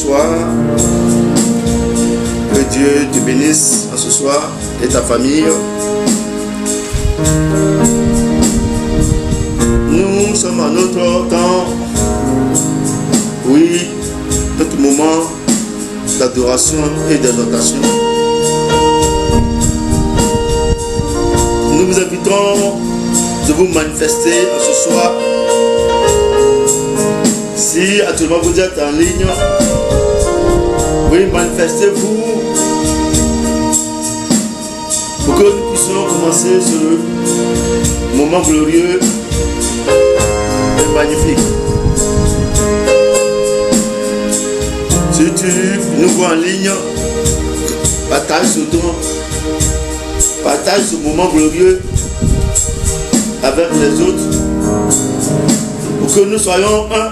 soir. Que Dieu te bénisse en ce soir et ta famille. Nous sommes à notre temps, oui, notre moment d'adoration et d'exaltation. Nous vous invitons de vous manifester ce soir. Si actuellement vous êtes en ligne, oui, manifestez-vous pour que nous puissions commencer ce moment glorieux et magnifique. Si tu nous vois en ligne, partage ce moment glorieux avec les autres pour que nous soyons un.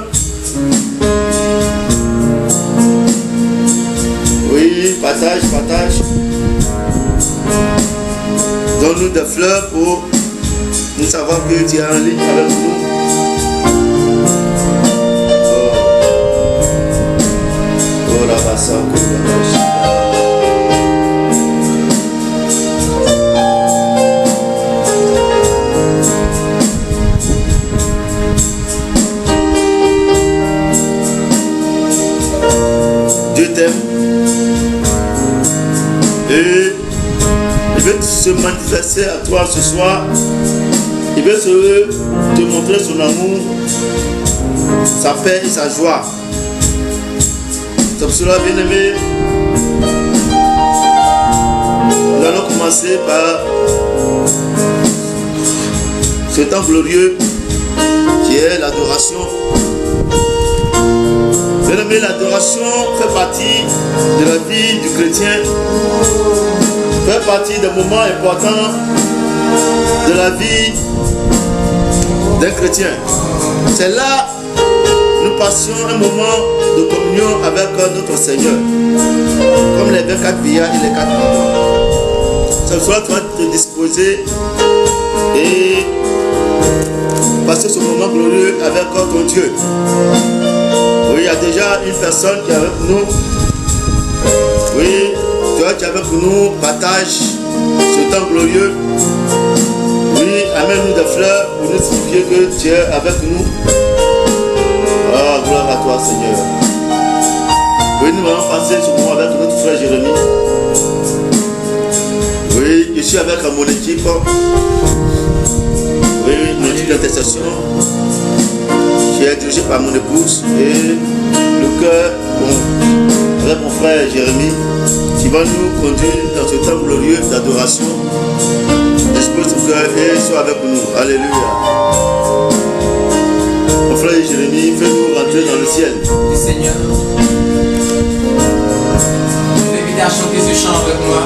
Oui, partage. Donne-nous des fleurs pour nous savoir que tu es en ligne avec nous. Oh la bassa, Dieu t'aime et il veut se manifester à toi ce soir. Il veut te montrer son amour, sa paix et sa joie. C'est pour cela, bien aimé, nous allons commencer par ce temps glorieux qui est l'adoration. Bien aimé, l'adoration fait partie de la vie du chrétien, fait partie des moments importants de la vie d'un chrétien. C'est là que nous passions un moment de communion avec notre Seigneur, comme les 24 vieillards et les 4 enfants. Ce soir, tu vas te disposer et passer ce moment glorieux avec ton Dieu. Oui, il y a déjà une personne qui est avec nous. Oui, toi qui es avec nous, partage ce temps glorieux. Oui, amène-nous des fleurs pour nous signifier que tu es avec nous. Ah, gloire à toi, Seigneur. Oui, nous allons passer ce moment avec notre frère Jérémie. Oui, je suis avec mon équipe. Oui, mon équipe d'intercession. Qui est dirigé par mon épouse et le cœur avec mon frère Jérémie qui va nous conduire dans ce temps glorieux d'adoration. Dispose ton cœur et sois avec nous. Alléluia. Mon frère Jérémie, fais-nous rentrer dans le ciel. Oui, Seigneur. Je vous invite à chanter ce chant avec moi.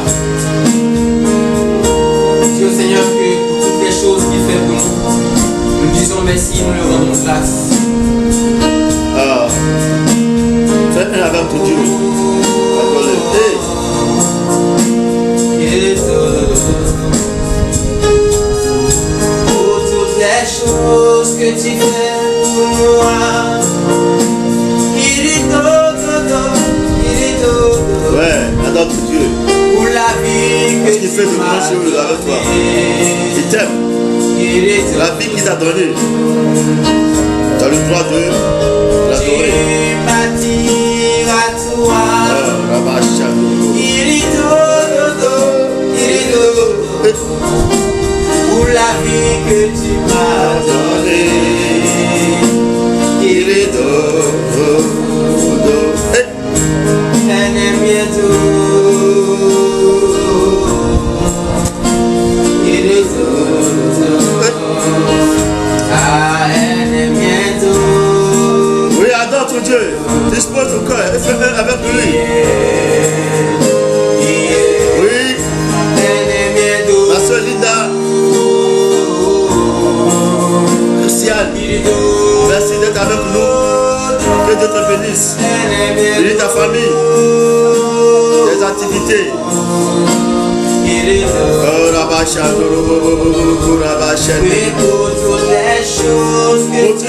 Dis au Seigneur que pour toutes les choses qu'il fait pour nous, nous disons merci, nous le rendons grâce. Ah, fais un avec ton Dieu. Pour toutes les choses que tu fais pour moi, il est tout. Ouais, adore ton Dieu. Pour la vie que tu fait de grandes choses avec toi. Il t'aime. La vie qu'il t'a donnée. Tu as le droit de l'adorer. Tu m'attires à toi. Il est pour la vie que tu m'as donnée. Il est elle est bientôt. Il est elle est bientôt. Oui, adore ton Dieu. Dispose ton cœur et fais avec lui. Oui. Ma soeur Linda. Christiane. Merci d'être avec nous. Que Dieu te bénisse. Bénis ta famille. Tes activités. Oh, la vache, pour toutes les choses que tu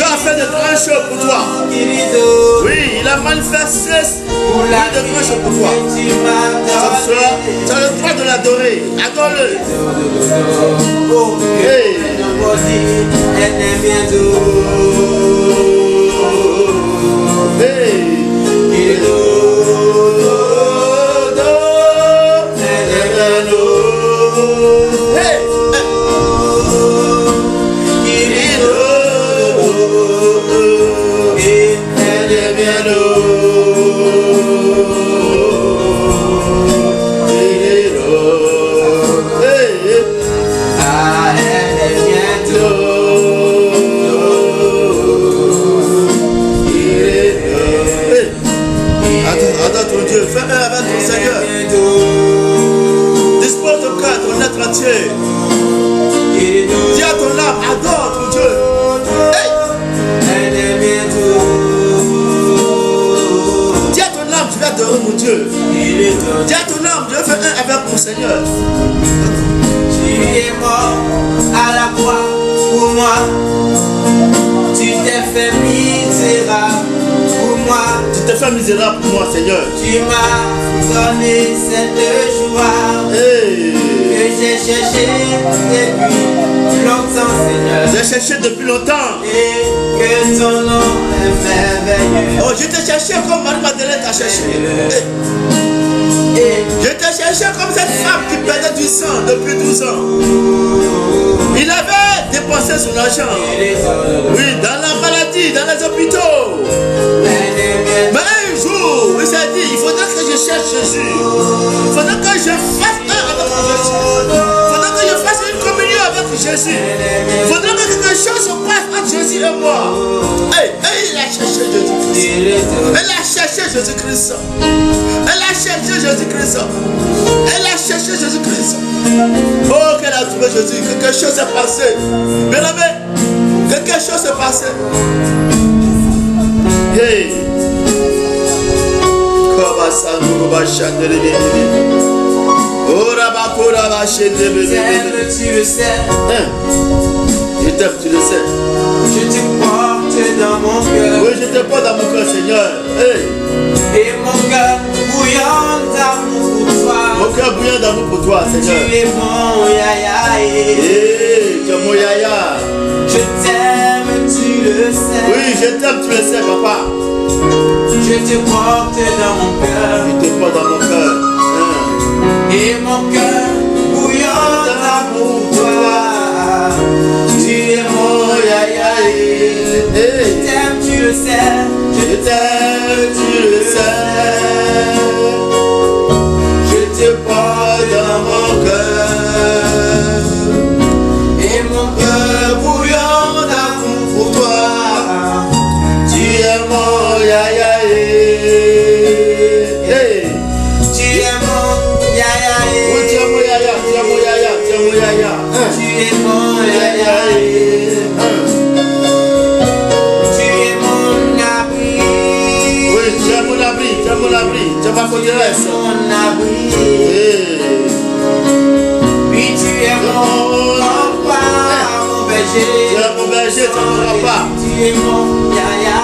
as fait de grandes grandes choses pour toi. Oui, il a manifesté plus de grandes choses pour toi. Tu as le droit de l'adorer. Adore-le. Hey. Hey. Dis à ton âme, adore ton Dieu. Hey. Dis à ton âme, je vais adorer mon Dieu. Dis à ton âme, je vais faire un avec mon Seigneur. Tu es mort à la croix pour moi. Tu t'es fait misérable pour moi. Tu t'es fait misérable pour moi, Seigneur. Tu m'as donné cette joie. Hey. Que j'ai cherché depuis longtemps, Seigneur. J'ai cherché depuis longtemps. Et que ton nom est merveilleux. Oh, je t'ai cherché comme Marie-Madeleine t'a cherché. Je t'ai cherché comme cette femme qui perdait du sang depuis 12 ans. Il avait dépensé son argent. Oui, dans la maladie, dans les hôpitaux. Mais un jour, il s'est dit, il faudra que je cherche Jésus. Il faudra que je fasse un avec Jésus. Il faudra que je fasse une communion avec Jésus. Il faudra que quelque chose se passe entre Jésus et moi. Et il a cherché Jésus-Christ. Elle a cherché Jésus-Christ. Elle a cherché Jésus-Christ. Elle a cherché Jésus-Christ. Oh, qu'elle a trouvé Jésus. Quelque chose s'est passé. Bien aimé, quelque chose s'est passé. Hey. Tu le sais. Je t'aime, tu le sais. Je te porte dans mon cœur. Oui, je te porte dans mon cœur, Seigneur. Hey. Et mon cœur bouillant d'amour pour toi. Mon cœur bouillant d'amour pour toi, Seigneur. Tu es mon yaya. Hey, tu es mon yaya. Je t'aime, tu le sais. Oui, je t'aime, tu le sais, papa. Je te porte dans mon cœur. Je te porte dans mon cœur. Et mon cœur bouillant d'amour pour toi. Tu es mon yaya. Je t'aime, tu le sais. Je t'aime, tu le sais. Je te porte dans mon cœur. Et mon cœur bouillant d'amour pour toi. Tu es mon yaya. Tu es mon yaya. Oui, tu es mon yaya, tu es mon yaya, tu es mon yaya. Tu es mon yaya. Tu es mon abri. Oui, tu es mon abri, tu es mon abri. Tu es ma forteresse. Mon abri. Hey. Oui, tu es mon rempart, mon berger. Tu es mon berger, tu es mon rempart. Tu es mon yaya.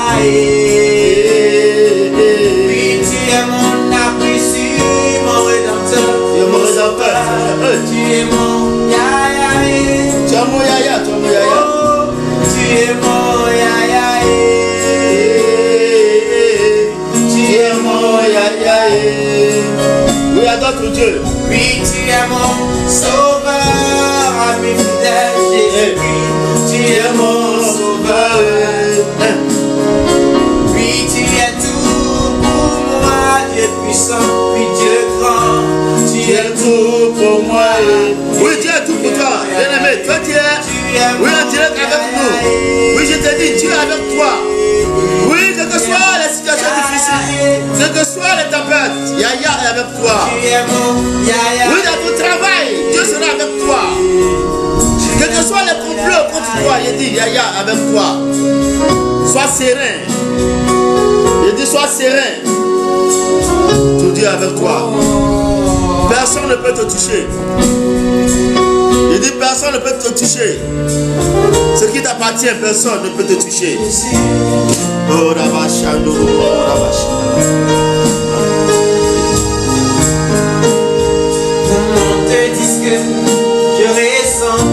Oui, tu es mon abri sur mon rédempteur. Tu es mon rédempteur. Tu es mon yaya. Tu es mon yaya, tu es mon yaya. Tu es mon yaya. Tu es mon yaya. Oui, adore ton Dieu. Oui, tu es mon sauveur, ami fidèle, Jésus-Christ. Tu es mon sauveur. Oui, tu es tout pour moi, Dieu puissant, oui, Dieu grand. Tu Tu es tout pour moi. Oui, Dieu est tout pour toi. Bien-aimé, toi tu es. Oui, en direct avec nous. Oui, je te dis, Dieu est avec toi. Oui, quelles que soient les situations difficiles, quelles que soient les tempêtes, Yaya est avec toi. Tu es mon yaya. Oui, dans ton travail, Dieu sera avec toi. Quels que soient les complots contre toi, il dit Yaya avec toi. Sois serein. Il dit sois serein. Tout Dieu est avec toi. Personne ne peut te toucher. Je dis personne ne peut te toucher. Ce qui t'appartient, personne ne peut te toucher. Oh, Rabashando, oh, Rabashando. Comment te dire que je ressens?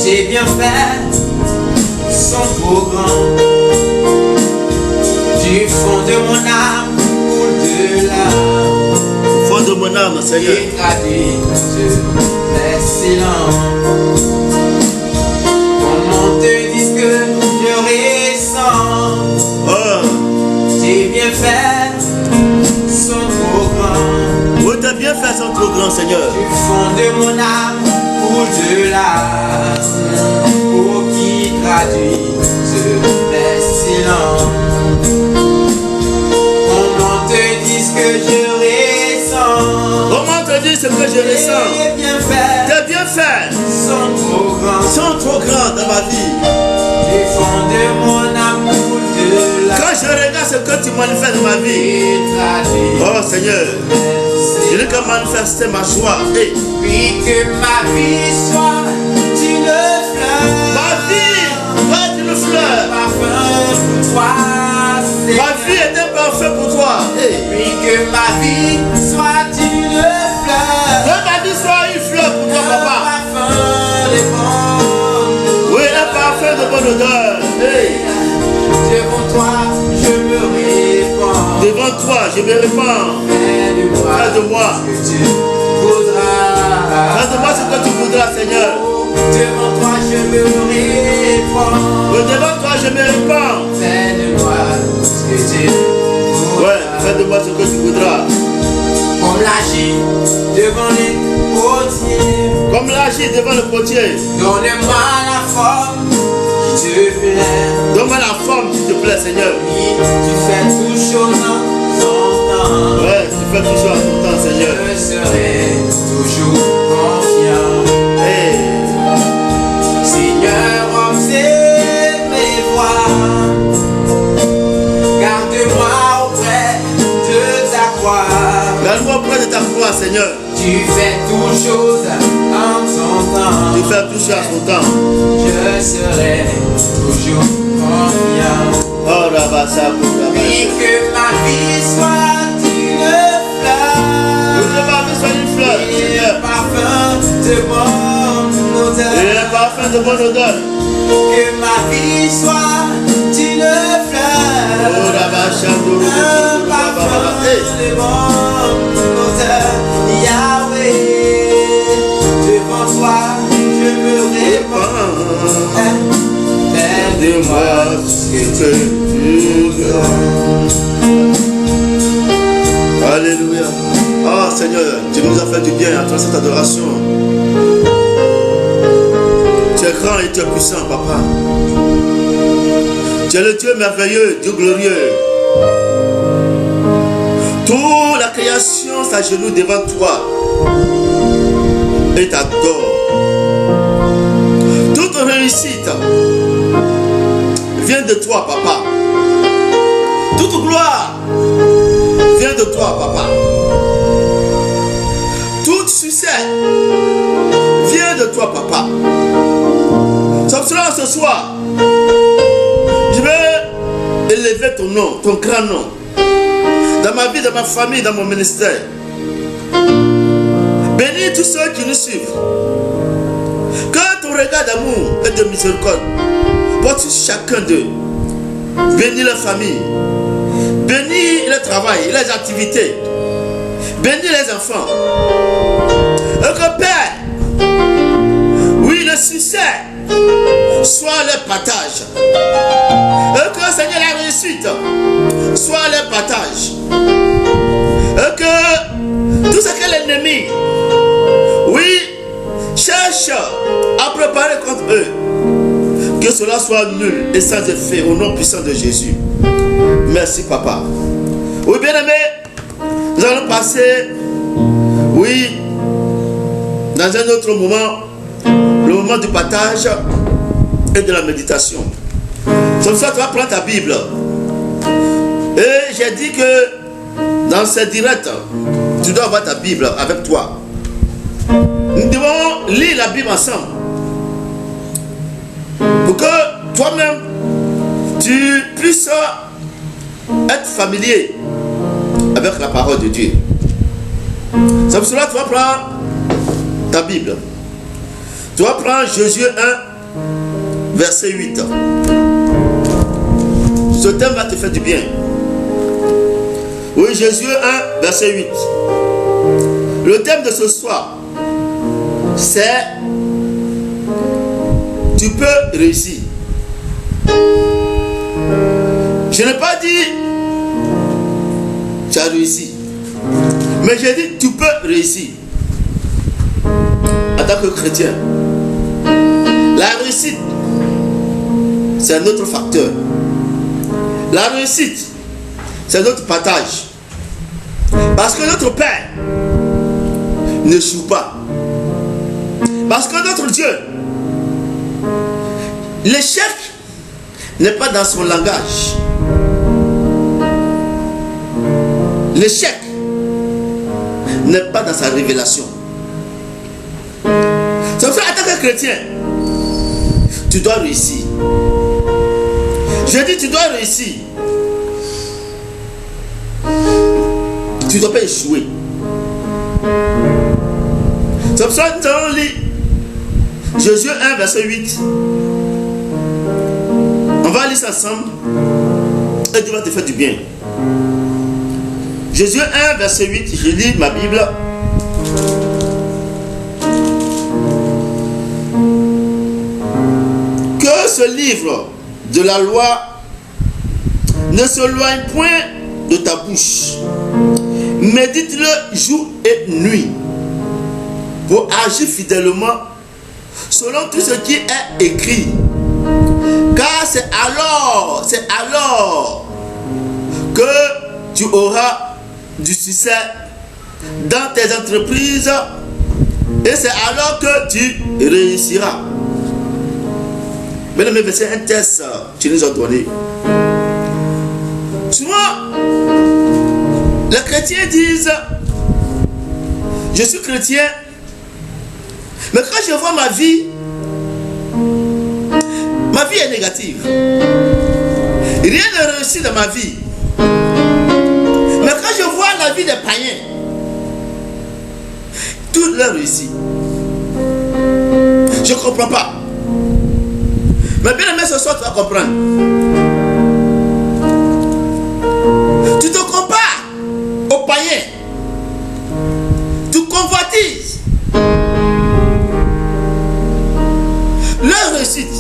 J'ai bien fait, sont trop grands. Du fond de mon âme, au-delà. Au fond de mon âme, Seigneur. Et traduit mes silences. Comment te dire que je ressens? Oh. J'ai bien fait, sont trop grands. Oh, tes bienfaits sont trop grands, Seigneur. Du fond de mon âme, au-delà. Pour qui traduisent mes silences. Comment te dire ce que je ressens? Comment te dire ce que je ressens? Tes bienfaits sont trop grands dans ma vie. Du fond de mon âme, au-delà. Quand je regarde ce que tu manifestes dans ma vie, oh Seigneur, je ne peux manifester ma joie. Hey. Puis que ma vie soit une fleur. Ma vie doit être une fleur. Parfum pour toi. Ma vie est un parfum pour toi. Hey. Puis que ma vie soit une fleur. Que ma vie soit une fleur pour toi, papa. Un parfum de bonne. Oui, un parfum de bonne odeur. Hey. Devant toi, je me répands. Devant toi, je me répands. Fais de moi ce que tu voudras. Fais de moi ce que tu voudras, Seigneur. Devant toi, je me répands. Oui, devant toi, je me répands. Fais de moi ce que tu voudras. Ouais, fais de moi ce que tu voudras. Comme l'agit devant les potiers. Comme l'agit devant le potier. Donne-moi la forme qui te plaît. Donne-moi la forme qui te plaît, Seigneur. Oui, tu fais toutes choses en ton temps. Ouais, tu fais tout ça en ton temps, Seigneur. Je serai toujours confiant. Hey. Seigneur, observe mes voies. Garde-moi auprès de ta croix. Garde-moi auprès de ta croix, Seigneur. Tu fais toutes choses en ton temps. Tu fais tout ça en ton temps. Je serai toujours confiant. Oh, Rabassa, Puis que ma vie soit une fleur. Que ma vie soit une fleur, Et Seigneur. un parfum de bonne odeur. Et un parfum de bonne odeur. Que ma vie soit une fleur. Oh, Rabassa, Un parfum de bonne odeur. Yahweh, devant toi, je me répands. Dis-moi ce que tu veux. Alléluia. Ah Seigneur, tu nous as fait du bien à travers cette adoration. Tu es grand et tu es puissant, papa. Tu es le Dieu merveilleux, Dieu glorieux. Toute la création s'agenouille devant toi et t'adore. Toute réussite vient de toi, papa. Toute gloire vient de toi, papa. Tout succès vient de toi, papa. C'est pour cela ce soir, je vais élever ton nom, ton grand nom, dans ma vie, dans ma famille, dans mon ministère. Bénis tous ceux qui nous suivent. Que ton regard d'amour et de miséricorde porte sur chacun d'eux. Bénis leur famille. Bénis le travail, les activités. Bénis les enfants. Et que Père, oui, le succès soit leur partage. Et que Seigneur, la réussite soit leur partage. Et que tout ce que l'ennemi, oui, cherche à préparer contre eux, que cela soit nul et sans effet au nom puissant de Jésus. Merci, papa. Oui, bien aimé, nous allons passer, oui, dans un autre moment, le moment du partage et de la méditation. Comme ça, tu vas prendre ta Bible. Et j'ai dit que dans ce direct, tu dois avoir ta Bible avec toi. Nous devons lire la Bible ensemble. Pour que toi-même, tu puisses être familier avec la parole de Dieu. C'est pour cela que tu vas prendre ta Bible. Tu vas prendre Josué 1, verset 8. Ce thème va te faire du bien. Oui, Josué 1, verset 8. Le thème de ce soir, c'est tu peux réussir. Je n'ai pas dit tu as réussi, mais j'ai dit tu peux réussir. En tant que chrétien, la réussite, c'est un autre facteur. La réussite, c'est notre partage. Parce que notre Père n'échoue pas. Parce que notre Dieu, l'échec n'est pas dans son langage. L'échec n'est pas dans sa révélation. C'est pour ça, en tant que chrétien, tu dois réussir. Je dis, tu dois réussir. Tu ne dois pas échouer. C'est pour ça que nous allons lire Josué 1, verset 8. On va lire ça ensemble. Et Dieu va te faire du bien. Josué 1, verset 8. Je lis ma Bible. Que ce livre de la loi ne s'éloigne point de ta bouche. Médite-le jour et nuit pour agir fidèlement selon tout ce qui est écrit. Car c'est alors que tu auras du succès dans tes entreprises et c'est alors que tu réussiras. Mesdames et messieurs, un test tu nous as donné. Souvent, les chrétiens disent je suis chrétien, mais quand je vois ma vie est négative. Rien ne réussit dans ma vie. Mais quand je vois la vie des païens, tout leur réussit. Je ne comprends pas. Mais bien aimé, ce soir, tu vas comprendre. Tu te compares aux païens. Tu convoitises leur réussite.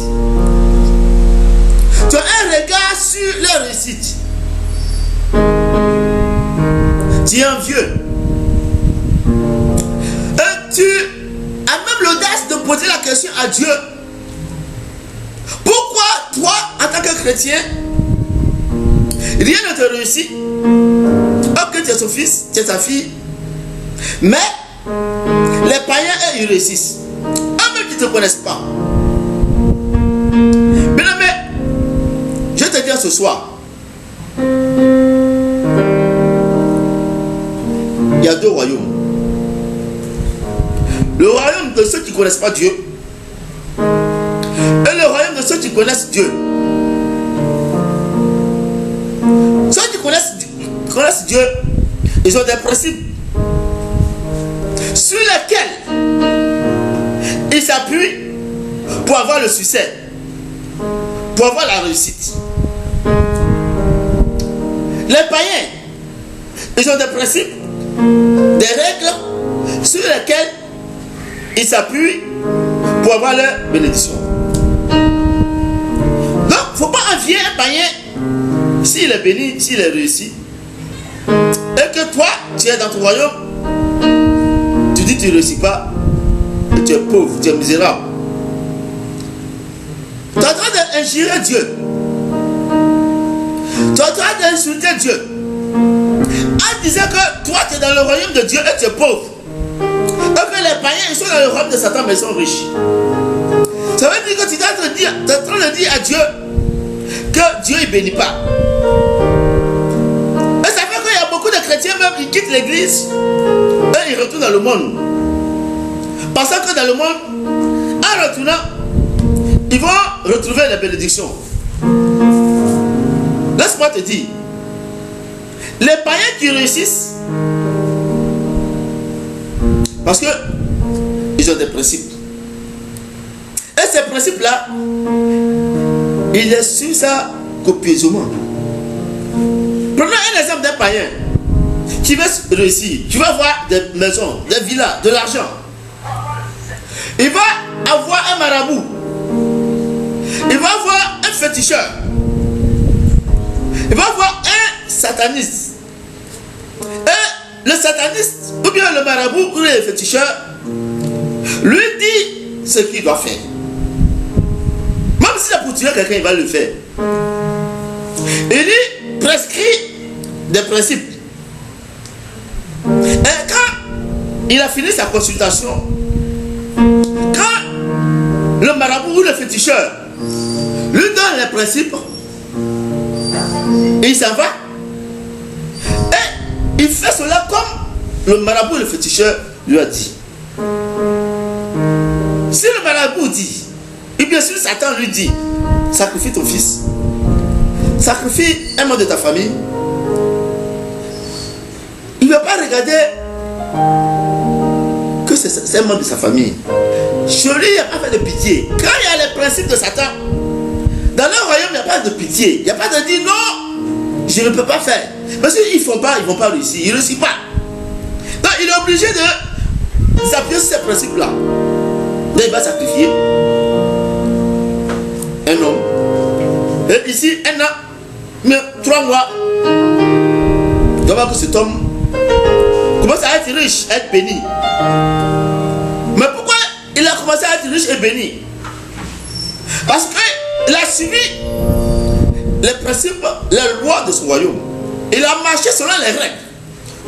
Tu as un regard sur leur réussite. Tu es envieux. Et tu as même l'audace de poser la question à Dieu. Pourquoi toi, en tant que chrétien, rien ne te réussit? Ok, tu es son fils, tu es sa fille. Mais les païens, eux, ils réussissent. Eux-mêmes, ils ne te connaissent pas. Mais je vais te dire ce soir, il y a deux royaumes. Le royaume de ceux qui ne connaissent pas Dieu et le royaume de ceux qui connaissent Dieu. Ceux qui connaissent Dieu, ils ont des principes sur lesquels ils s'appuient pour avoir le succès, pour avoir la réussite. Les païens, ils ont des principes, des règles sur lesquelles ils s'appuient pour avoir leur bénédiction. Donc, il ne faut pas envier un païen s'il est béni, s'il est réussi. Et que toi, tu es dans ton royaume, tu dis que tu ne réussis pas, et tu es pauvre, tu es misérable. Tu es en train d'injurer Dieu. Tu es en train d'insulter Dieu. En disant que toi, tu es dans le royaume de Dieu et tu es pauvre. Donc les païens, ils sont dans le royaume de Satan, mais ils sont riches. Ça veut dire que tu es en train de dire à Dieu que Dieu ne bénit pas. Et ça fait qu'il y a beaucoup de chrétiens même qui quittent l'église et ils retournent dans le monde. pensant que dans le monde, en retournant, ils vont retrouver la bénédiction. Laisse-moi te dire, les païens qui réussissent, parce que ils ont des principes. Et ces principes-là, ils les suivent ça copieusement. Prenons un exemple d'un païen qui veut réussir. Tu vas voir des maisons, des villas, de l'argent. Il va avoir un marabout. Il va avoir un féticheur. Il va avoir un sataniste. Et le sataniste, ou bien le marabout, ou le féticheur, lui dit ce qu'il doit faire. Même si c'est pour tuer quelqu'un, il va le faire. Il lui prescrit des principes. Et quand il a fini sa consultation, quand le marabout ou le féticheur lui donne les principes, il s'en va. Et il fait cela comme le marabout et le féticheur lui a dit. Si le marabout dit, et bien sûr Satan lui dit, sacrifie ton fils, sacrifie un membre de ta famille, il ne va pas regarder que c'est un membre de sa famille. Chez lui, il n'y a pas de pitié. Quand il y a les principes de Satan, dans leur royaume, il n'y a pas de pitié. Il n'y a pas de dire non, je ne peux pas faire. Parce qu'ils ne font pas, ils ne vont pas réussir. Ils ne réussissent pas. Donc il est obligé de s'appuyer sur ces principes-là. Donc il va sacrifier un homme. Et ici, un an, mais 3 mois, il doit voir que cet homme commence à être riche, à être béni. Mais pourquoi il a commencé à être riche et béni? Parce qu'il a suivi les principes, les lois de son royaume. Il a marché selon les règles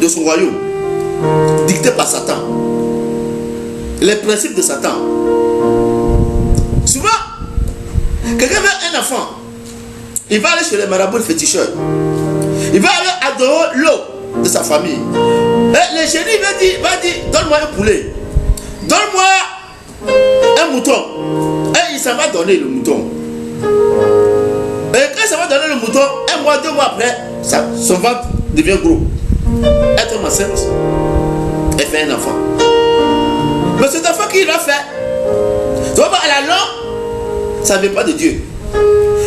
de son royaume, dictées par Satan. Les principes de Satan. Souvent, quelqu'un veut un enfant, il va aller chez les marabouts et féticheurs. Il va aller adorer l'eau de sa famille. Et le génie va dire, donne-moi un poulet, donne-moi un mouton. Et il s'en va donner le mouton. Et quand ça va donner le mouton, 1 mois, 2 mois après, son ventre devient gros. Elle tombe enceinte. Elle fait un enfant. Mais cet enfant qu'il va faire, tu vas voir à la longue, ça ne vient pas de Dieu.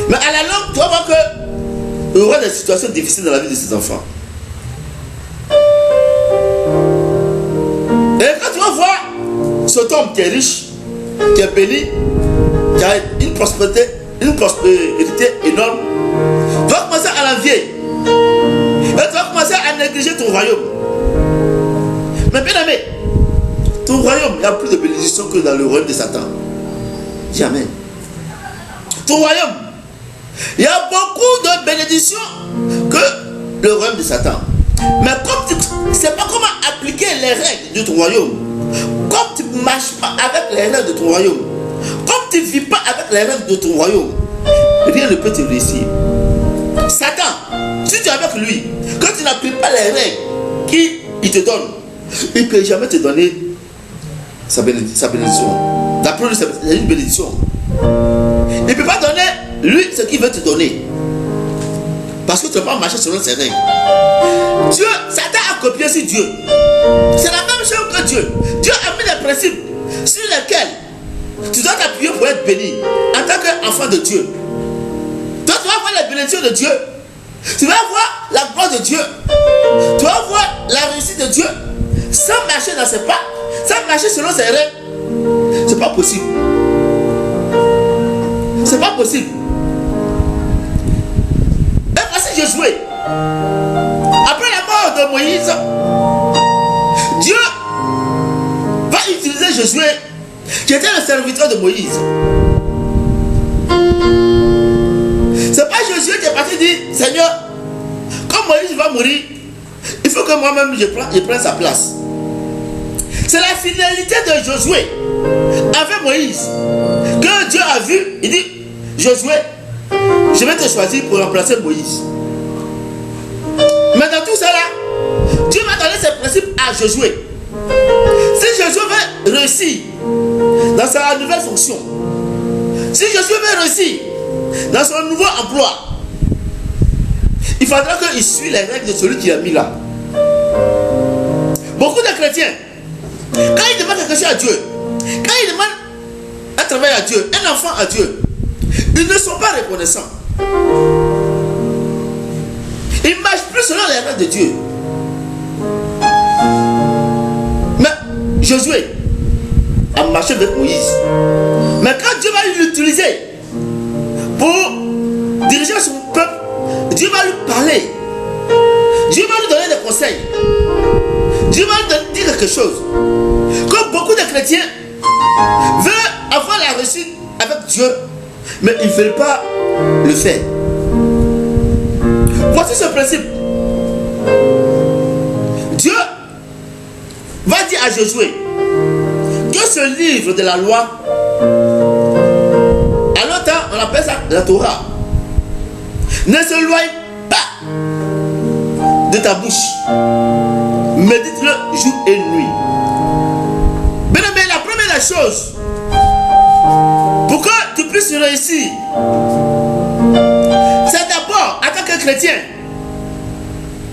Mais à la longue, tu vas voir qu'il y aura des situations difficiles dans la vie de ces enfants. Et quand tu vas voir cet homme qui est riche, qui est béni, qui a une prospérité énorme, tu vas commencer à l'envier. Et tu vas commencer à négliger ton royaume. Mais bien aimé, ton royaume, il y a plus de bénédictions que dans le royaume de Satan. Dis amen. Ton royaume, il y a beaucoup de bénédictions que le royaume de Satan. Mais comme tu ne sais pas comment appliquer les règles de ton royaume, comme tu ne marches pas avec les règles de ton royaume, comme tu ne vis pas avec les règles de ton royaume, rien ne peut te réussir. Satan, si tu es avec lui, quand tu n'appliques pas les règles qu'il te donne, il ne peut jamais te donner sa bénédiction. La preuve, c'est une bénédiction. Il ne peut pas donner lui ce qu'il veut te donner. Parce que tu ne vas pas marcher selon ses règles. Dieu, Satan a copié sur Dieu. C'est la même chose que Dieu. Dieu a mis des principes sur lesquels tu dois t'appuyer pour être béni en tant qu'enfant de Dieu. Toi, tu vas voir la bénédiction de Dieu. Tu vas voir la gloire de Dieu. Tu vas voir la réussite de Dieu sans marcher dans ses pas, sans marcher selon ses règles. C'est pas possible. C'est pas possible. Et voici Josué. Après la mort de Moïse, Dieu va utiliser Josué, qui était le serviteur de Moïse. C'est pas Josué qui est parti dire, Seigneur, comme Moïse va mourir, il faut que moi-même je prenne sa place. C'est la finalité de Josué avec Moïse que Dieu a vu. Il dit, Josué, je vais te choisir pour remplacer Moïse. Mais dans tout cela, Dieu va donner ses principes à Josué. Si Josué veut réussir dans sa nouvelle fonction, si Josué veut réussir dans son nouveau emploi, il faudra qu'il suive les règles de celui qui l'a mis là. Beaucoup de chrétiens, quand ils demandent quelque chose à Dieu, quand ils demandent un travail à Dieu, un enfant à Dieu, ils ne sont pas reconnaissants. Ils ne marchent plus selon les règles de Dieu. Mais Josué a marché avec Moïse. Mais quand Dieu va l'utiliser pour diriger son peuple, Dieu va lui parler. Dieu va lui donner des conseils. Dieu va lui dire quelque chose. Comme beaucoup de chrétiens veulent avoir la réussite avec Dieu, mais ils ne veulent pas le faire. Voici ce principe. Dieu va dire à Josué que ce livre de la loi, à notre temps on appelle ça la Torah, ne s'éloigne pas de ta bouche. Médite-le jour et nuit. Mais la première chose, pour que tu puisses réussir, c'est d'abord, en tant que chrétien,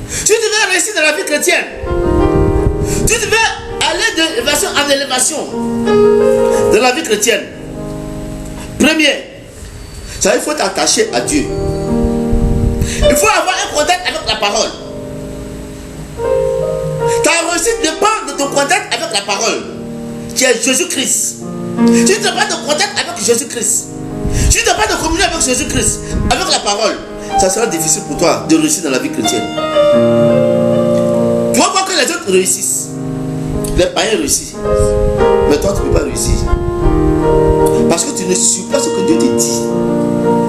si tu veux réussir dans la vie chrétienne, si tu veux aller d'élévation en élévation dans la vie chrétienne, premier, ça, il faut t'attacher à Dieu. Il faut avoir un contact avec la parole. Ta réussite dépend de ton contact avec la parole, qui est Jésus-Christ. Si tu n'as pas de contact avec Jésus-Christ, si tu n'as pas de communion avec Jésus-Christ, avec la parole, ça sera difficile pour toi de réussir dans la vie chrétienne. Tu vas voir que les autres réussissent. Les païens réussissent. Mais toi, tu ne peux pas réussir. Parce que tu ne suis pas ce que Dieu te dit.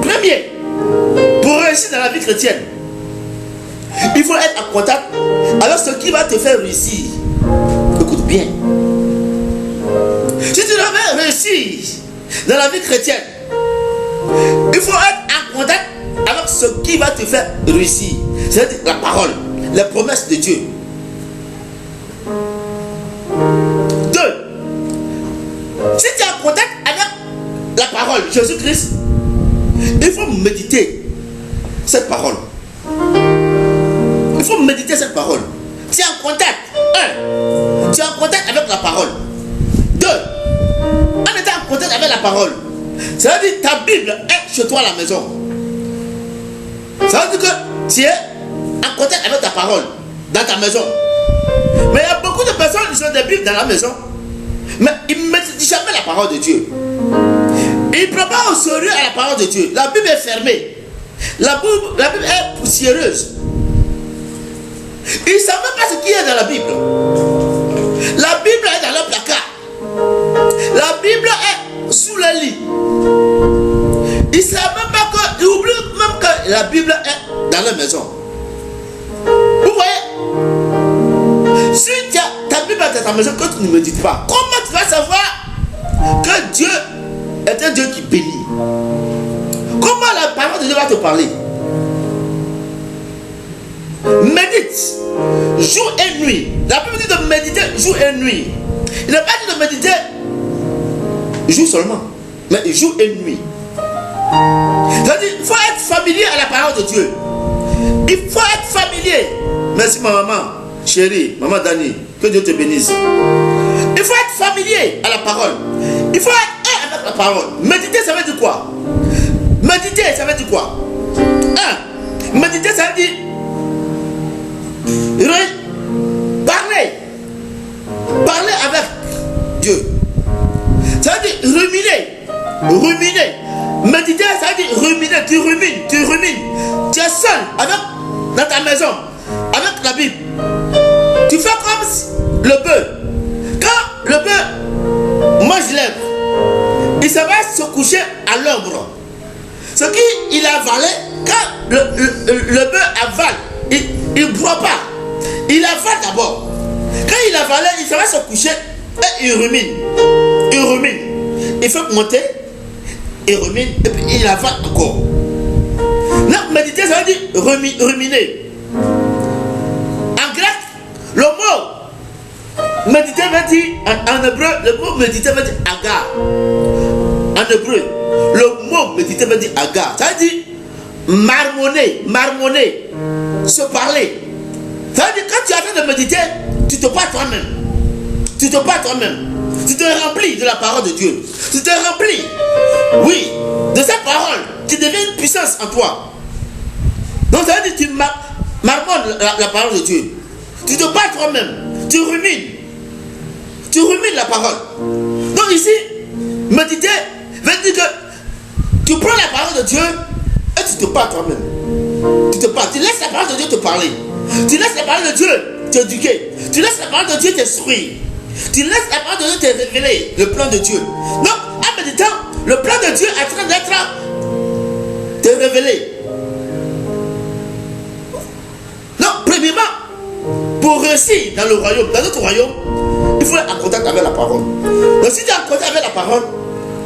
Premier, pour réussir dans la vie chrétienne, il faut être en contact avec ce qui va te faire réussir. Écoute bien. Si tu veux réussir dans la vie chrétienne, il faut être en contact avec ce qui va te faire réussir. C'est-à-dire la parole, les promesses de Dieu. 2. Si tu es en contact avec la parole, Jésus-Christ, il faut méditer cette parole. Il faut méditer cette parole. Tu es en contact. 1. Tu es en contact avec la parole. 2. En étant en contact avec la parole, ça veut dire que ta Bible est chez toi à la maison. Ça veut dire que tu es en contact avec ta parole dans ta maison. Mais il y a beaucoup de personnes qui ont des Bibles dans la maison, mais ils ne méditent jamais la parole de Dieu. Ils ne prennent pas au sérieux à la parole de Dieu. La Bible est fermée. La Bible est poussiéreuse. Ils ne savent même pas ce qu'il y a dans la Bible. La Bible est dans le placard. La Bible est sous le lit. Ils ne savent même pas que, ils oublient même que la Bible est dans la maison. Vous voyez? Si tu as ta Bible dans ta maison que tu ne médites pas, comment tu vas savoir que Dieu est un Dieu qui bénit? Comment la parole de Dieu va te parler? Médite jour et nuit. La Bible dit de méditer jour et nuit. Il n'a pas dit de méditer jour seulement, mais jour et nuit. C'est-à-dire, il faut être familier à la parole de Dieu. Il faut être familier. Merci ma maman, chérie, maman Dani, que Dieu te bénisse. Il faut être familier à la parole. Il faut être un avec la parole. Méditer, ça veut dire quoi? Méditer, ça veut dire quoi? 1. Méditer, ça veut dire parler avec Dieu. Ça veut dire ruminer. Méditer, ça veut dire ruminer. Tu rumines. Tu es seul dans ta maison avec la Bible. Tu fais comme le bœuf. Quand le bœuf mange l'herbe, il se va se coucher à l'ombre. Ce qu'il a avalé, quand le bœuf avale, il ne boit pas. Il avale d'abord. Quand il avale, il va se coucher et il rumine. Il fait monter, il rumine et puis il avale encore. Là, méditer, ça veut dire ruminer. En grec, le mot Méditer veut dire, en hébreu, le mot méditer veut dire agar. En hébreu, le mot méditer veut dire agar. Ça veut dire marmonner, se parler. Ça veut dire quand tu es en train de méditer, tu te parles toi-même. Tu te parles toi-même. Tu te remplis de la parole de Dieu. Tu te remplis, oui, de cette parole qui devient une puissance en toi. Donc ça veut dire que tu marmonnes la parole de Dieu. Tu te parles toi-même. Tu rumines. Tu rumines la parole. Donc ici, méditer veut dire que tu prends la parole de Dieu et tu te parles toi-même. Tu te parles. Tu laisses la parole de Dieu te parler. Tu laisses la parole de Dieu t'éduquer. Tu laisses la parole de Dieu t'instruire. Tu laisses la parole de Dieu te révéler le plan de Dieu. Donc, en méditant, le plan de Dieu est en train d'être te révéler. Donc, premièrement, pour réussir dans le royaume, dans notre royaume, il faut être en contact avec la parole. Donc, si tu es en contact avec la parole,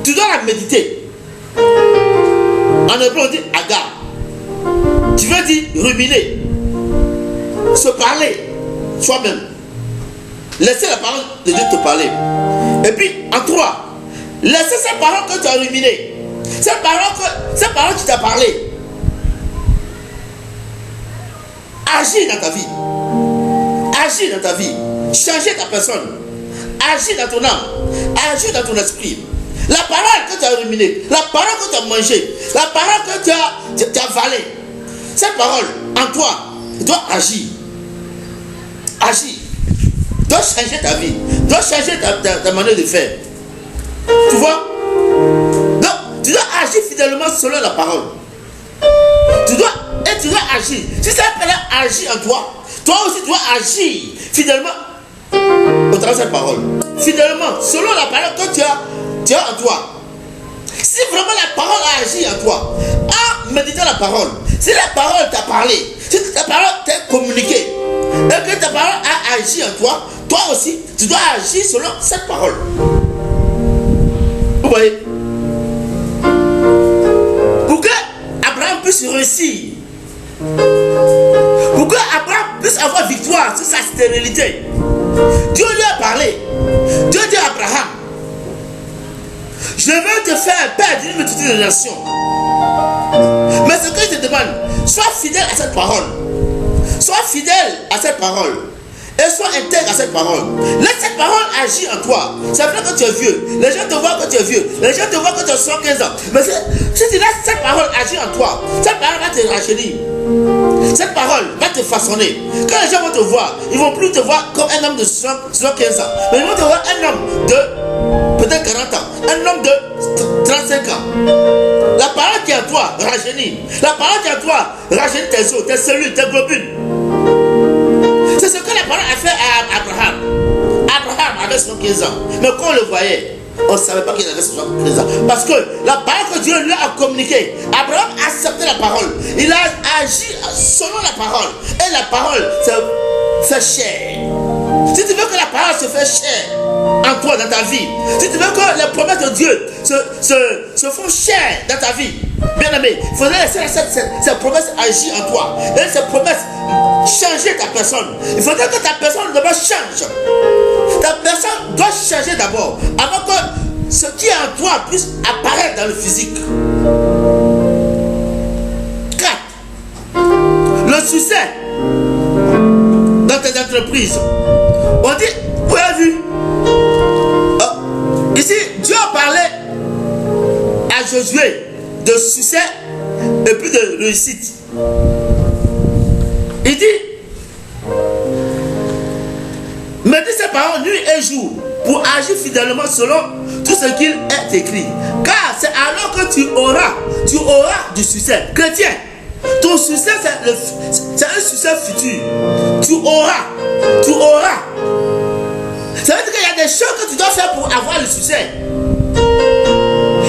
tu dois la méditer. En hébreu, on dit agar. Tu veux dire ruminer, se parler soi-même. Laissez la parole de Dieu te parler. Et puis, en trois, laissez cette parole que tu as ruminée. Cette parole qui t'a parlé. Agis dans ta vie. Agis dans ta vie. Changer ta personne. Agis dans ton âme. Agis dans ton esprit. La parole que tu as ruminée. La parole que tu as mangée. La parole que tu as avalée. Cette parole, en toi, doit agir. Agis. Doit changer ta vie, doit changer ta manière de faire. Tu vois? Donc, tu dois agir fidèlement selon la parole. Tu dois agir. Si ça agit en toi, toi aussi tu dois agir fidèlement au travers de cette parole. Fidèlement, selon la parole que tu as en toi. Si vraiment la parole a agi en toi, en méditant la parole, si la parole t'a parlé, si ta parole t'a communiqué, et que ta parole a agi en toi, toi aussi, tu dois agir selon cette parole. Vous voyez? Pour que Abraham puisse réussir, pour que Abraham puisse avoir victoire sur sa stérilité, Dieu lui a parlé. Dieu dit à Abraham, je veux te faire père d'une multitude de nations. Mais ce que je te demande, sois fidèle à cette parole. Sois fidèle à cette parole. Et sois intègre à cette parole. Laisse cette parole agir en toi. C'est vrai que tu es vieux. Les gens te voient que tu es vieux. Les gens te voient que tu as 75 ans. Mais si tu laisses cette parole agir en toi, cette parole va te rajeunir. Cette parole va te façonner. Quand les gens vont te voir, ils ne vont plus te voir comme un homme de 75 ans. Mais ils vont te voir un homme de peut-être 40 ans. Un homme de 35 ans. La parole qui est en toi rajeunit. La parole qui est en toi rajeunit tes os, tes cellules, tes globules. C'est ce que la parole a fait à Abraham. Abraham avait 75 ans. Mais quand on le voyait, on ne savait pas qu'il avait 75 ans. Parce que la parole que Dieu lui a communiquée, Abraham a accepté la parole. Il a agi selon la parole. Et la parole se fait chair. Si tu veux que la parole se fasse chair en toi, dans ta vie, si tu veux que les promesses de Dieu se font chair dans ta vie, bien aimé, il faudrait laisser ces promesses agir en toi. Et ces promesses changer ta personne. Il faudrait que ta personne d'abord change. Ta personne doit changer d'abord, avant que ce qui est en toi puisse apparaître dans le physique. 4. Le succès dans tes entreprises. On dit, vous avez vu, ici, Dieu a parlé à Josué de succès et puis de réussite. Il dit, mettez ses paroles nuit et jour pour agir fidèlement selon tout ce qu'il est écrit. Car c'est alors que tu auras du succès. Chrétien, ton succès c'est un succès futur. Tu auras. Ça veut dire qu'il y a des choses que tu dois faire pour avoir le succès.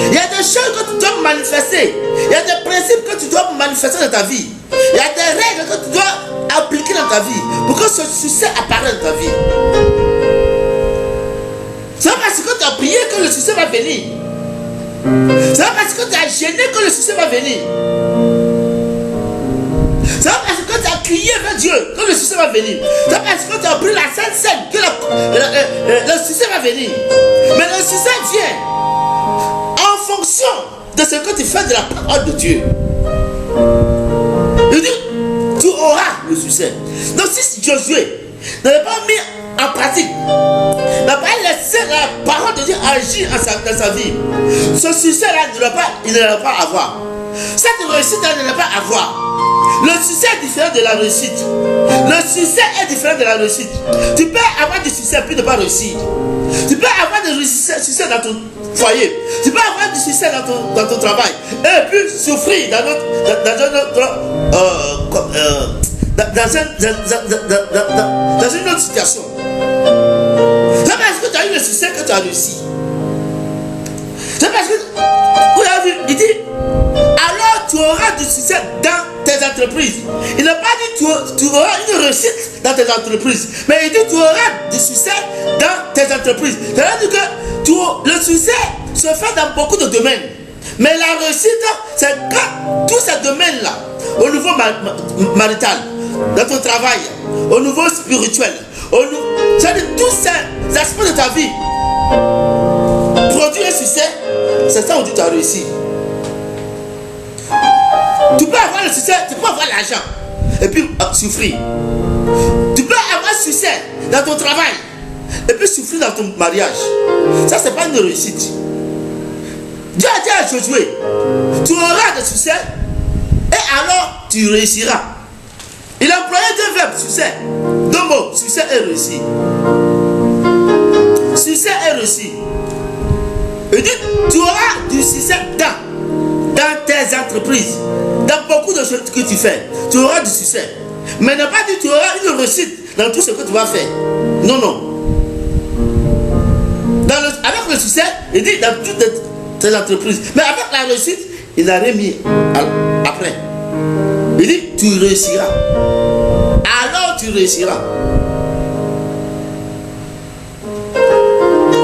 Il y a des choses que tu dois manifester. Il y a des principes que tu dois manifester dans ta vie. Il y a des règles que tu dois appliquer dans ta vie pour que ce succès apparaisse dans ta vie. C'est pas parce que tu as prié que le succès va venir. C'est pas parce que tu as gêné que le succès va venir. C'est pas parce que tu as crié vers Dieu que le succès va venir. C'est parce que tu as pris la Sainte Seine que le succès va venir. Mais le succès vient en fonction de ce que tu fais de la parole de Dieu. Il dit, tu auras le succès. Donc si Josué n'avait pas mis en pratique, n'a pas laissé la parole de Dieu agir dans sa vie, ce succès-là, il ne va pas avoir. Cette réussite-là, il ne va pas avoir. Le succès est différent de la réussite. Le succès est différent de la réussite. Tu peux avoir du succès puis ne pas réussir. Tu peux avoir du succès dans ton foyer. Tu peux avoir du succès dans ton travail. Et puis souffrir dans une autre situation. C'est parce que tu as eu le succès que tu as réussi. C'est parce que, vous avez vu, il dit, alors tu auras du succès dans tes entreprises. Il n'a pas dit tu auras une réussite dans tes entreprises, mais il dit tu auras du succès dans tes entreprises. C'est-à-dire que le succès se fait dans beaucoup de domaines. Mais la réussite, c'est quand tous ces domaines-là, au niveau marital, dans ton travail, au niveau spirituel, c'est-à-dire tous ces aspects de ta vie, produire un succès, c'est ça où tu as réussi. Tu peux avoir le succès, tu peux avoir l'argent et puis souffrir. Tu peux avoir succès dans ton travail et puis souffrir dans ton mariage. Ça, c'est pas une réussite. Dieu a dit à Josué, tu auras de succès et alors tu réussiras. Il a employé deux verbes, succès. Deux mots, succès et réussir. Succès et réussir. Il dit, tu auras du succès dans tes entreprises, dans beaucoup de choses que tu fais. Tu auras du succès. Mais il n'a pas dit tu auras une réussite dans tout ce que tu vas faire. Non, non. Avec le succès, il dit dans toutes tes entreprises. Mais avec la réussite, il n'a rien mis après. Il dit, tu réussiras. Alors tu réussiras.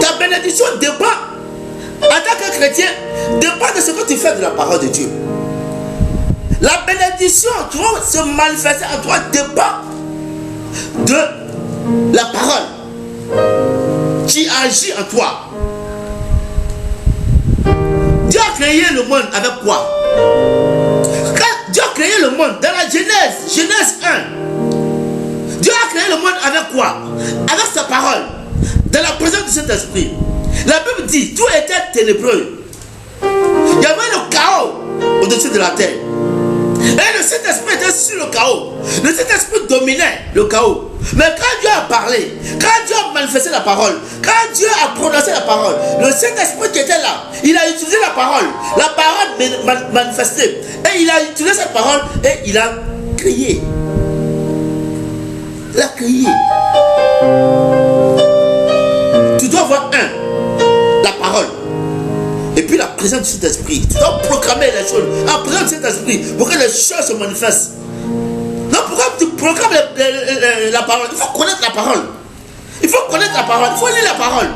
Ta bénédiction dépend, en tant que chrétien, dépend de ce que tu fais de la parole de Dieu. La bénédiction qui va se manifester en toi dépend de la parole qui agit en toi. Dieu a créé le monde avec quoi? Quand Dieu a créé le monde dans la Genèse 1, Dieu a créé le monde avec quoi? Avec sa parole, dans la présence du Saint-Esprit. La Bible dit, tout était ténébreux. Il y avait le chaos au-dessus de la terre. Et le Saint-Esprit était sur le chaos. Le Saint-Esprit dominait le chaos. Mais quand Dieu a parlé, quand Dieu a manifesté la parole, quand Dieu a prononcé la parole, le Saint-Esprit qui était là, il a utilisé la parole manifestée. Et il a utilisé cette parole et il a créé. Il a créé. Tu dois avoir la parole. Et puis la présence du Saint-Esprit. Tu dois proclamer les choses en présence du Saint-Esprit pour que les choses se manifestent. Donc pourquoi tu proclames la parole? Il faut connaître la parole. Il faut connaître la parole. Il faut lire la parole.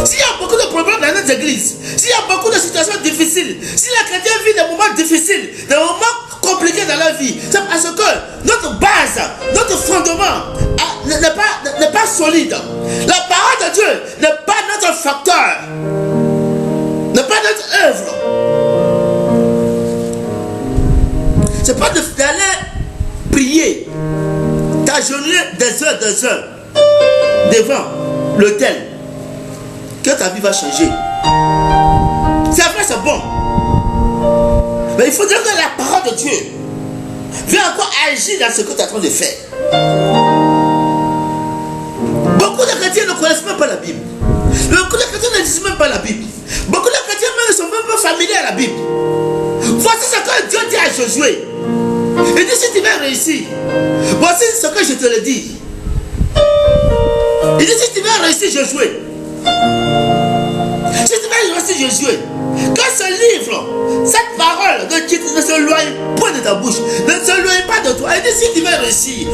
S'il y a beaucoup de problèmes dans notre église, s'il y a beaucoup de situations difficiles, si les chrétiens vivent des moments difficiles, des moments compliqués dans leur vie, c'est parce que notre base, notre fondement n'est pas solide. La parole de Dieu n'est pas notre facteur, n'est pas notre œuvre. C'est pas d'aller prier, t'agenouiller des heures devant l'autel que ta vie va changer. C'est vrai, c'est bon. Mais il faudrait que la parole de Dieu vienne encore agir dans ce que tu es en train de faire. Beaucoup de chrétiens ne connaissent même pas la Bible. Beaucoup de chrétiens ne lisent même pas la Bible. Beaucoup de chrétiens ne sont même pas familiers à la Bible. Voici ce que Dieu dit à Josué. Il dit, si tu veux réussir, voici ce que je te le dis. Il dit, si tu veux réussir, Josué. Si tu veux réussir, Josué. Quand ce livre, cette parole ne s'éloigne pas de ta bouche, ne s'éloigne pas de toi. Il dit, si tu veux réussir,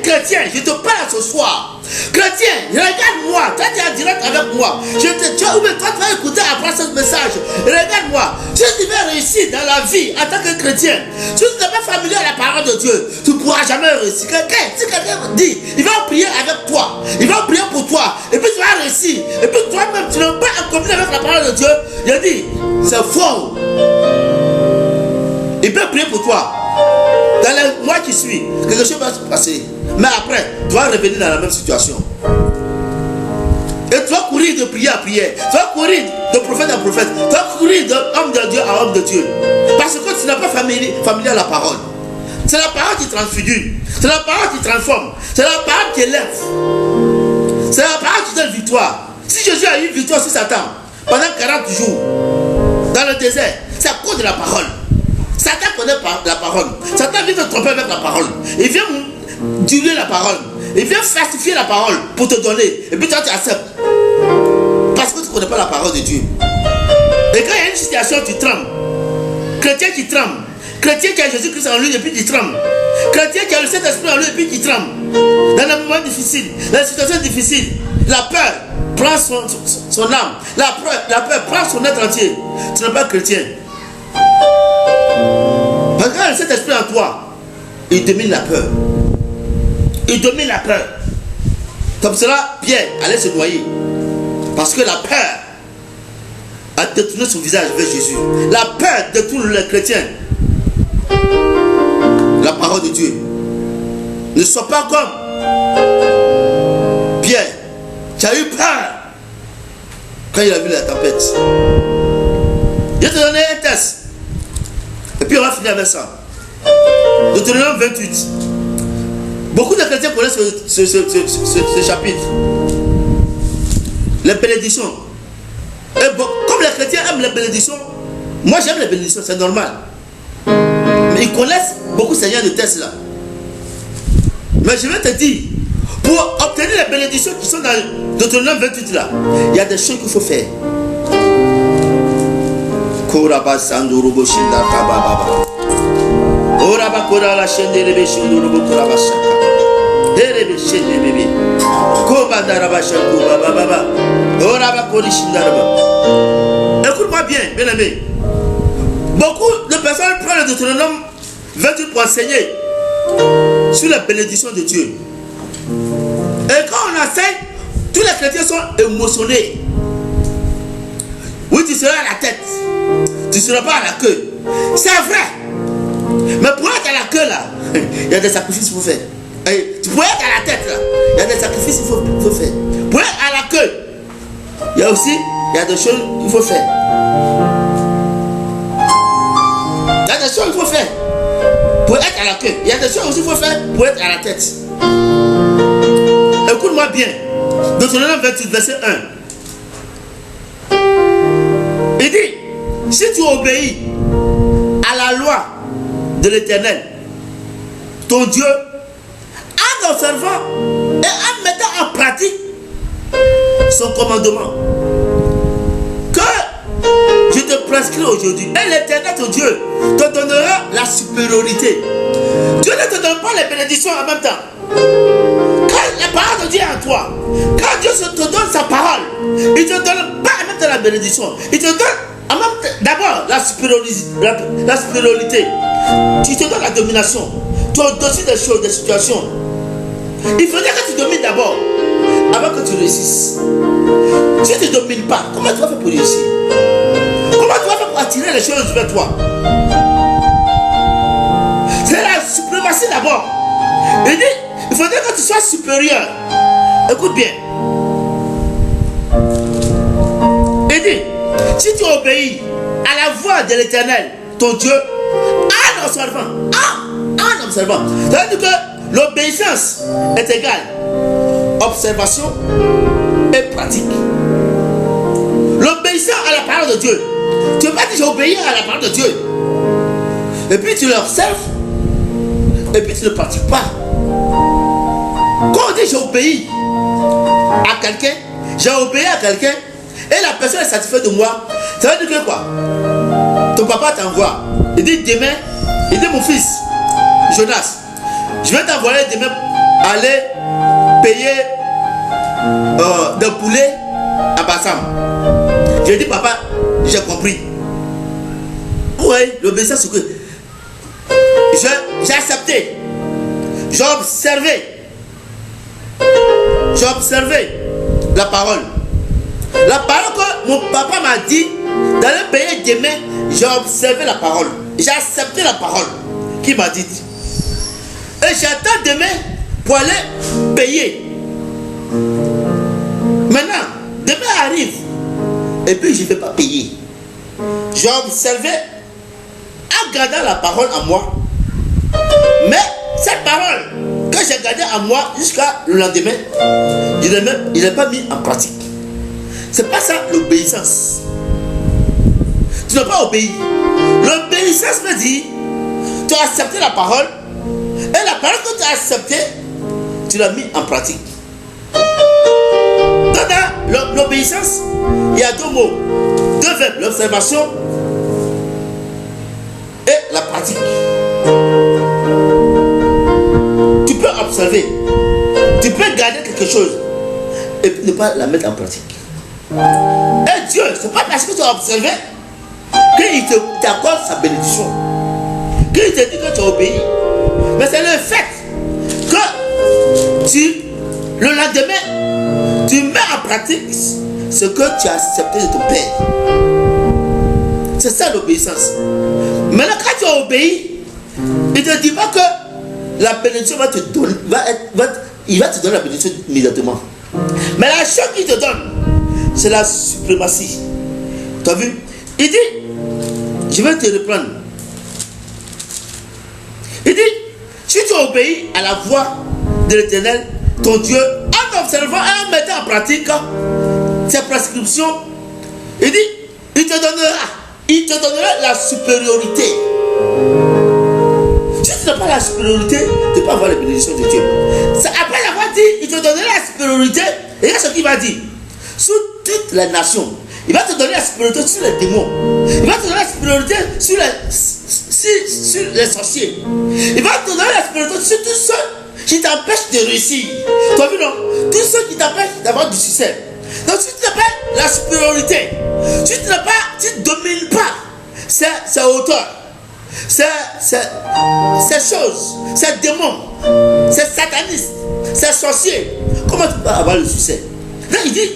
chrétien, je te parle ce soir. Chrétien, regarde-moi, toi tu es en direct avec moi. Toi tu vas écouter après ce message. Regarde-moi, si tu veux réussir dans la vie en tant que chrétien, si tu n'es pas familier à la parole de Dieu, tu ne pourras jamais réussir. Si quelqu'un dit, il va prier avec toi, il va prier pour toi, et puis tu vas réussir, et puis toi-même tu n'es pas en communion avec la parole de Dieu, il dit, c'est faux. Il peut prier pour toi. Dans les mois qui suivent, quelque chose va se passer. Mais après, tu vas revenir dans la même situation. Et tu vas courir de prière à prière. Tu vas courir de prophète à prophète. Tu vas courir d'homme de Dieu à homme de Dieu. Parce que tu n'as pas familier à la parole. C'est la parole qui transfigure. C'est la parole qui transforme. C'est la parole qui élève. C'est la parole qui donne victoire. Si Jésus a eu victoire sur Satan pendant 40 jours dans le désert, c'est à cause de la parole. Satan connaît la parole. Satan vient te tromper avec la parole. Il vient diluer la parole. Il vient falsifier la parole pour te donner. Et puis toi tu acceptes. Parce que tu ne connais pas la parole de Dieu. Et quand il y a une situation, tu trembles. Chrétien qui tremble. Chrétien qui a Jésus-Christ en lui et puis qui tremble. Chrétien qui a le Saint-Esprit en lui et puis qui tremble. Dans les moments difficiles, dans les situations difficiles, la peur prend son âme. La peur prend son être entier. Tu n'es pas chrétien. Parce que quand le Saint-Esprit en toi, il domine la peur. Il domine la peur. Comme cela, Pierre allait se noyer. Parce que la peur a détourné son visage vers Jésus. La peur détourne les chrétiens. La parole de Dieu. Ne sois pas comme Pierre, qui a eu peur quand il a vu la tempête. Je vais te donner un test. Et puis on va finir avec ça. Deutéronome 28. Beaucoup de chrétiens connaissent ce chapitre. Les bénédictions. Et comme les chrétiens aiment les bénédictions, moi j'aime les bénédictions, c'est normal. Mais ils connaissent beaucoup Seigneur de textes là. Mais je vais te dire, pour obtenir les bénédictions qui sont dans Deutéronome 28 là, il y a des choses qu'il faut faire. Écoute-moi bien, bien aimé. Beaucoup de personnes prennent le Deutéronome 28 pour enseigner sur la bénédiction de Dieu. Et quand on enseigne, tous les chrétiens sont émotionnés. Oui, tu seras à la tête, tu ne seras pas à la queue. C'est vrai. Mais pour être à la queue là, il y a des sacrifices qu'il faut faire. Et pour être à la tête là, il y a des sacrifices qu'il faut faire. Pour être à la queue, il y a aussi des choses qu'il faut faire. Il y a des choses qu'il faut faire pour être à la queue. Il y a des choses aussi qu'il faut faire pour être à la tête. Écoute-moi bien. Deutéronome 28, verset 1. Il dit, si tu obéis à la loi de l'Éternel, ton Dieu, en observant et en mettant en pratique son commandement, que je te prescris aujourd'hui, et l'Éternel ton Dieu te donnera la supériorité. Dieu ne te donne pas les bénédictions en même temps. Quand la parole de Dieu est en toi, quand Dieu te donne sa parole, il ne te donne pas en même temps la bénédiction. Il te donne en même temps d'abord la supériorité. Tu te donnes la domination. Tu es au-dessus des choses, des situations. Il faudrait que tu domines d'abord avant que tu réussisses. Si tu ne domines pas, comment tu vas faire pour réussir? Comment tu vas faire pour attirer les choses vers toi? C'est la suprématie d'abord. Il dit, il faudrait que tu sois supérieur. Écoute bien. Il dit, si tu obéis à la voix de l'Éternel, ton Dieu, en observant. C'est-à-dire que l'obéissance est égale observation et pratique. L'obéissance à la parole de Dieu. Tu ne peux pas dire j'ai obéi à la parole de Dieu. Et puis tu l'observes. Et puis tu ne pratiques pas. Quand on dit j'ai obéi à quelqu'un, j'ai obéi à quelqu'un, et la personne est satisfaite de moi, ça veut dire que quoi? Ton papa t'envoie. Il dit demain, il dit mon fils, Jonas, je vais t'envoyer demain aller payer des poulets à Bassam. J'ai dit papa, j'ai compris. Oui, l'obéissance c'est que j'ai accepté. J'ai observé la parole. La parole que mon papa m'a dit dans le pays demain, j'ai observé la parole. J'ai accepté la parole qu'il m'a dit. Et j'attends demain pour aller payer. Maintenant, demain arrive. Et puis je ne vais pas payer. J'ai observé en gardant la parole à moi. Mais cette parole que j'ai gardée à moi jusqu'à le lendemain, je ne l'ai pas mis en pratique. C'est pas ça l'obéissance. Tu n'as pas obéi. L'obéissance veut dire tu as accepté la parole et la parole que tu as acceptée, tu l'as mis en pratique. Dans l'obéissance, il y a deux mots, deux verbes, l'observation et la pratique. Tu peux observer, tu peux garder quelque chose et ne pas la mettre en pratique. Et Dieu, c'est pas parce que tu as observé qu'il t'accorde sa bénédiction, qu'il te dit que tu as obéi. Mais c'est le fait que le lendemain, tu mets en pratique ce que tu as accepté de ton Père. C'est ça l'obéissance. Maintenant, quand tu as obéi, il ne te dit pas que la bénédiction va te donner, il va te donner la bénédiction immédiatement. Mais la chose qu'il te donne, c'est la suprématie. Tu as vu? Il dit, je vais te reprendre. Il dit, si tu obéis à la voix de l'Éternel, ton Dieu, en observant et en mettant en pratique ses prescriptions, il dit, il te donnera la supériorité. Si tu n'as pas la supériorité, tu ne peux pas avoir la bénédiction de Dieu. Après avoir dit, il te donnera la supériorité, et regarde ce qu'il va dire. Sur toutes les nations, il va te donner la supériorité sur les démons. Il va te donner la supériorité sur les sorciers. Il va te donner la supériorité sur tous ceux qui t'empêchent de réussir. Tu as vu, non? Tous ceux qui t'empêchent d'avoir du succès. Donc si tu n'as pas la supériorité, si tu ne domines pas ces hauteurs, ces choses, ces démons, ces satanistes, ces sorciers, comment tu peux avoir le succès? Là il dit,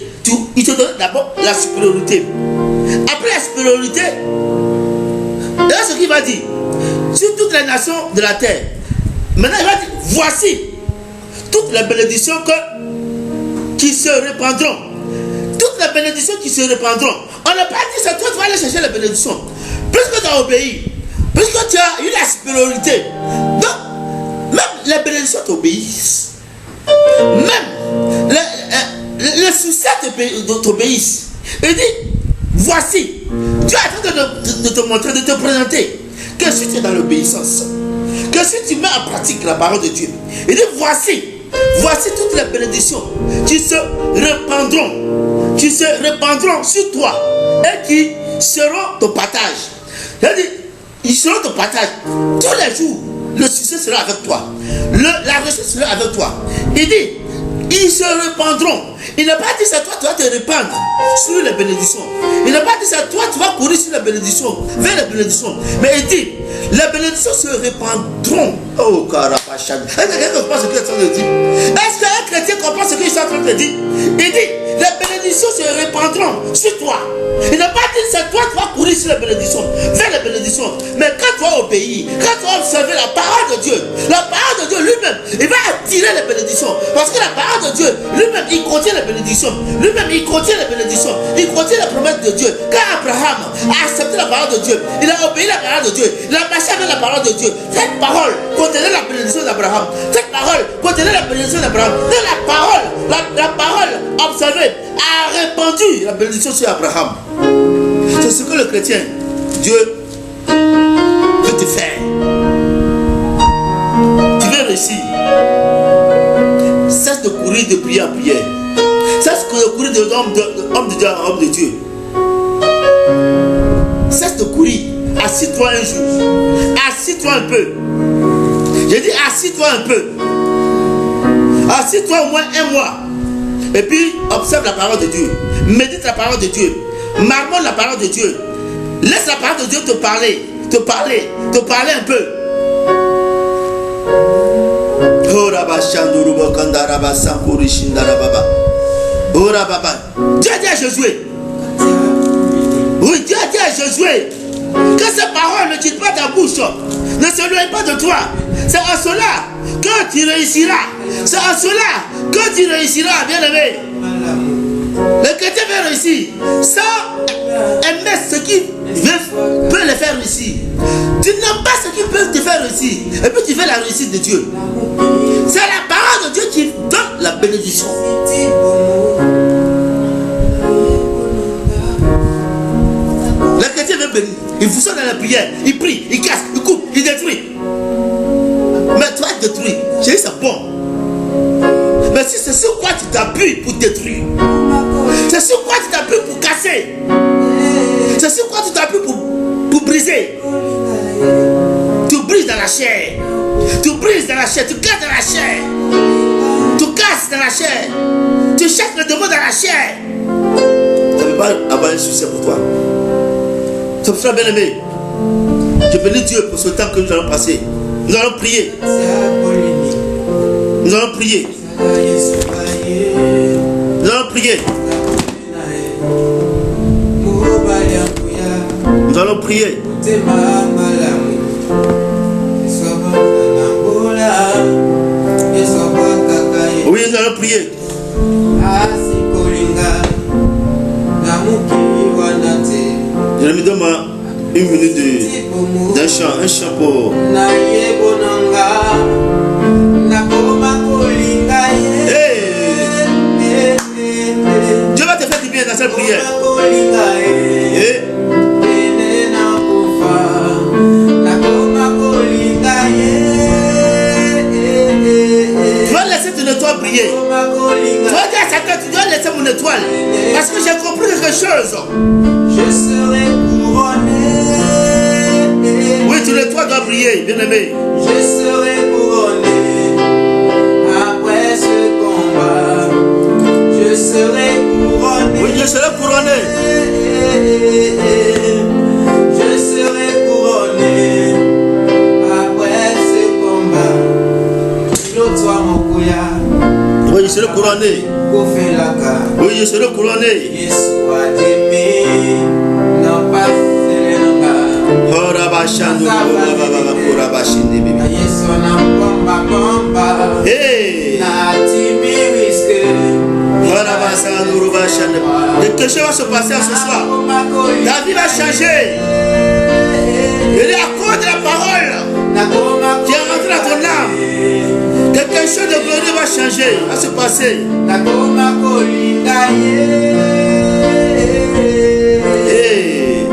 il te donne d'abord la supériorité. Après la supériorité, là ce qu'il va dire, sur toutes les nations de la terre, maintenant il va dire, voici toutes les bénédictions qui se répandront. Toutes les bénédictions qui se répandront. On n'a pas dit c'est toi qui vas aller chercher les bénédictions. Puisque tu as obéi, puisque tu as eu la supériorité, donc même les bénédictions t'obéissent. Même le succès t'obéissent. Il dit, voici, Dieu est en train de te montrer, de te présenter que si tu es dans l'obéissance, que si tu mets en pratique la parole de Dieu, il dit, voici toutes les bénédictions qui se répandront sur toi et qui seront ton partage. C'est-à-dire, ils seront ton partage tous les jours. Le succès sera avec toi, la réussite sera avec toi. Il dit, ils se répandront. Il n'a pas dit c'est toi, tu vas te répandre sur les bénédictions. Il n'a pas dit c'est toi, tu vas courir sur les bénédictions, vers les bénédictions. Mais il dit, les bénédictions se répandront. Oh, Karapachan. Est-ce que quelqu'un comprend ce qu'il est en train de dire? Est-ce qu'un chrétien comprend ce qu'il est en train de dire? Il dit, les bénédictions se répandront sur toi. Il n'a pas dit c'est toi, tu vas courir sur les bénédictions, vers les bénédictions. Mais quand tu vas obéir, quand tu vas observer la parole de Dieu lui-même, il va attirer les bénédictions. Parce que la parole de Dieu lui-même, il contient les bénédictions. Lui-même, il contient les bénédictions. Il contient les promesses de Dieu. Quand Abraham a accepté la parole de Dieu, il a obéi la parole de Dieu. Il a marché avec la parole de Dieu. Cette parole contenait la bénédiction d'Abraham. Cette parole contenait la bénédiction d'Abraham. La parole observée a répandu la bénédiction sur Abraham. C'est ce que le chrétien, Dieu, veut te faire. Tu veux réussir. Cesse de courir de prière en prière. Cesse de courir de homme de Dieu à homme de Dieu. Cesse de courir. Assis-toi un jour. Assis-toi un peu. J'ai dit assis-toi un peu. Assis-toi au moins un mois. Et puis observe la parole de Dieu. Médite la parole de Dieu. Marmonne la parole de Dieu. Laisse la parole de Dieu te parler un peu. Oh Dieu a dit à Josué. Oui, Dieu a dit à Josué que ces paroles ne quittent pas ta bouche, ne s'éloignent pas de toi. C'est en cela que tu réussiras. C'est en cela que tu réussiras, bien-aimé. Le chrétien veut réussir sans aimer ce qui peut le faire réussir. Tu n'aimes pas ce qui peut te faire réussir. Et puis tu veux la réussite de Dieu. C'est la parole de Dieu qui donne la bénédiction. Le chrétien veut bénir. Il fonctionne dans la prière. Il prie, il casse, il coupe, il détruit. Mais toi détruis. J'ai dit c'est bon. Mais si c'est sur quoi tu t'appuies pour détruire, c'est sur quoi tu t'appuies pour casser, c'est sur quoi tu t'appuies pour briser, tu brises dans la chair, tu brises dans la chair, tu casses dans la chair, tu casses dans la chair, tu cherches le démon dans la chair. Ça ne peut pas avoir un succès pour toi. C'est pour ça, bien aimé, je bénis Dieu pour ce temps que nous allons passer. Nous allons prier. Nous allons prier. Nous allons prier. Nous allons prier. Oui, nous allons prier. Je me donne une minute d'un chant, un chant pour. Dieu va te faire du bien dans cette prière. Tu vas laisser ton étoile briller. Tu vas dire à Satan, tu dois laisser mon étoile. Parce que j'ai compris quelque chose. Je serai couronné. Oui, ton étoile doit briller, bien aimé. Je serai couronné après ce combat. Je serai couronné. Oui, je serai couronné. Je serai couronné après ce combat. L'autre mon couillard. Oui, je serai couronné. Oui, je serai couronné. Hey! Quelque chose va se passer ce soir. Ta vie va changer. Et à cause de la parole qui est rentrée dans ton âme, quelque chose de glorieux va changer, va se passer. Hey!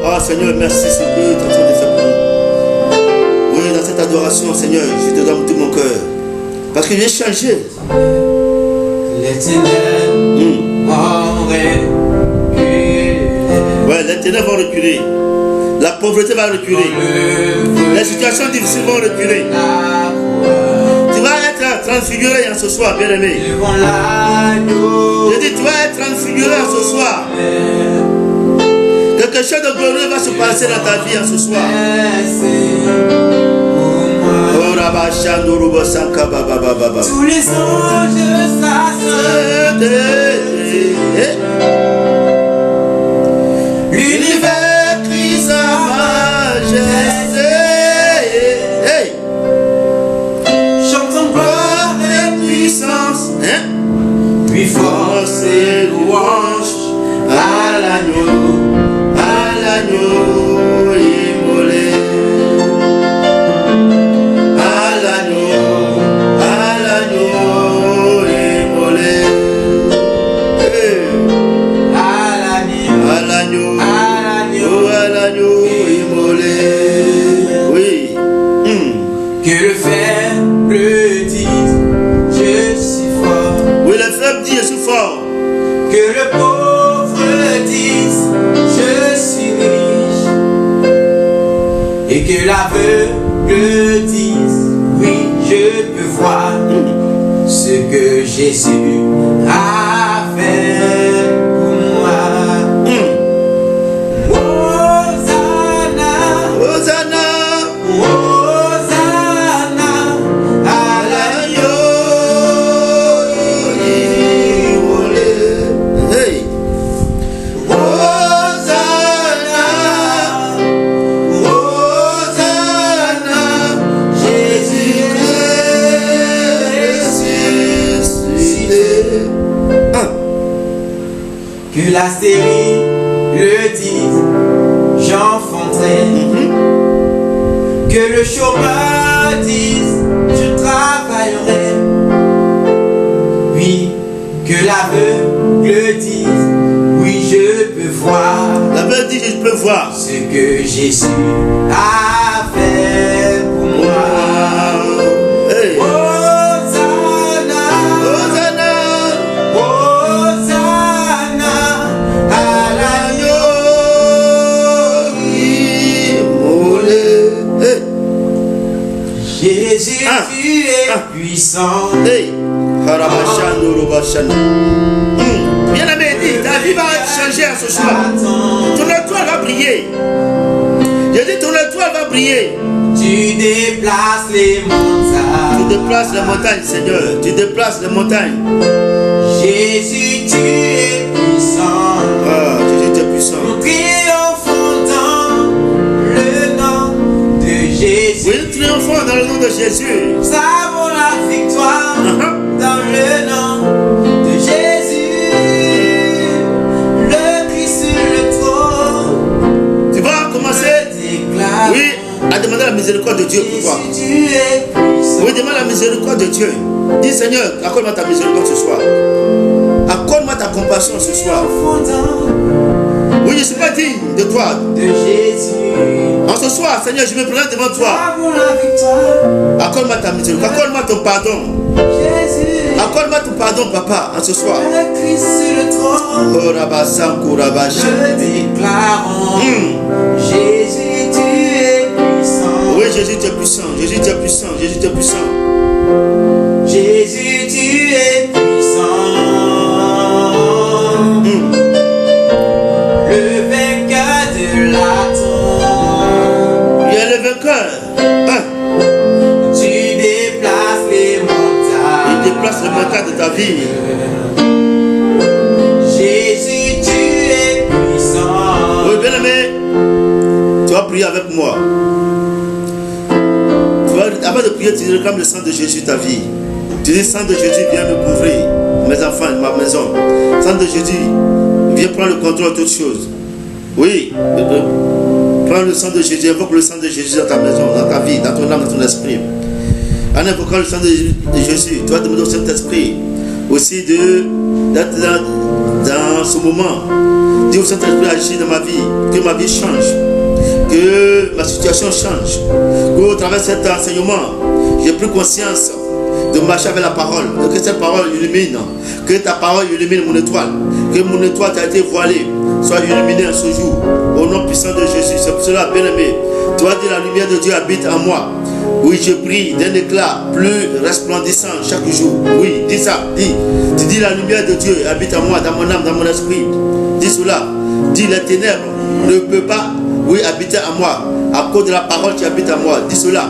Oh Seigneur, merci ce que tu es en train de faire pour nous. Oui, dans cette adoration, Seigneur, je te donne tout mon cœur. Parce que j'ai changé. Les ténèbres ont reculé. Ouais, les ténèbres vont reculer. La pauvreté va reculer. Les situations difficiles vont reculer. Tu vas être transfiguré en ce soir, bien aimé. Je dis, tu vas être transfiguré en ce soir. Quelque chose de glorieux va se passer dans ta vie en ce soir. Tous les anges s'assemblent. L'univers crie sa majesté. Hey. Chantons gloire et puissance. Puis force et louange à l'agneau immolé. À l'agneau immolé. Hey. À l'agneau immolé. Oui. Que le faible dise, je suis fort. Oui, le faible dit, je suis fort. Que le pauvre dise, je suis riche. Et que l'aveugle dise, oui, je peux voir ce que Jésus a fait pour moi. que la série le dise, j'enfanterai. Que le chômeur dise, je travaillerai. Oui, que l'aveugle dise, oui, je peux voir. L'aveugle dit, je peux voir ce que Jésus a fait pour moi. Hey. Hosanna, Hosanna, Hosanna, à l'agneau immolé. Hey. Jésus, tu es puissant. Hey. Bien-aimé, dit, ta vie va changer à ce soir. Ton étoile va briller. Je dis, ton étoile va briller. Tu déplaces les montagnes. Tu déplaces les montagnes, Seigneur. Tu déplaces les montagnes. Jésus, tu es puissant. Ah, Jésus, tu es puissant. Nous triomphons dans le nom de Jésus. Oui, nous triomphons dans le nom de Jésus. Nous avons la victoire dans le nom de Jésus. Le Christ sur le trône. Tu vas commencer, oui, à demander la miséricorde de Dieu pour toi. Oui, demande la miséricorde de Dieu. Dis, Seigneur, accorde-moi ta miséricorde ce soir. Accorde-moi ta compassion ce soir. Oui, je ne suis pas digne de toi. De Jésus. En ce soir, Seigneur, je me présente devant toi. Accorde-moi ta miséricorde. Accorde-moi ton pardon. Jésus. Accorde-moi ton pardon, papa, en ce soir. Le Christ sur le trône. Oh, Rabasankou, Rabaché. Déclarons, Jésus, tu es puissant. Oui, Jésus, tu es puissant. Jésus, tu es puissant. Jésus, tu es puissant. Jésus, tu es puissant. Le vainqueur de la tombe. Il est le vainqueur. Tu déplaces les montagnes. Il déplace les montagnes de ta vie. Jésus, tu es puissant. Oui, bien-aimé, tu vas prier avec moi. Avant de prier, tu réclames le sang de Jésus ta vie. Tu dis, sang de Jésus, viens me couvrir, mes enfants, ma maison. Sang de Jésus, viens prendre le contrôle de toutes choses. Oui, prends le sang de Jésus, invoque le sang de Jésus dans ta maison, dans ta vie, dans ton âme, dans ton esprit. En invoquant le sang de Jésus, tu vas demander au Saint-Esprit aussi d'être dans ce moment. Dis au Saint-Esprit, agis dans ma vie, que ma vie change, que ma situation change, qu'au travers de cet enseignement, j'ai pris conscience de marcher avec la parole, que cette parole illumine, que ta parole illumine mon étoile, que mon étoile qui a été voilée soit illuminée en ce jour, au nom puissant de Jésus. C'est pour cela, bien-aimé, tu vas dire, la lumière de Dieu habite en moi. Oui, je brille d'un éclat plus resplendissant chaque jour. Oui, dis ça, dis. Tu dis, la lumière de Dieu habite en moi, dans mon âme, dans mon esprit. Dis cela. Dis, les ténèbres ne peuvent pas, oui, habiter en moi, à cause de la parole qui habite en moi. Dis cela.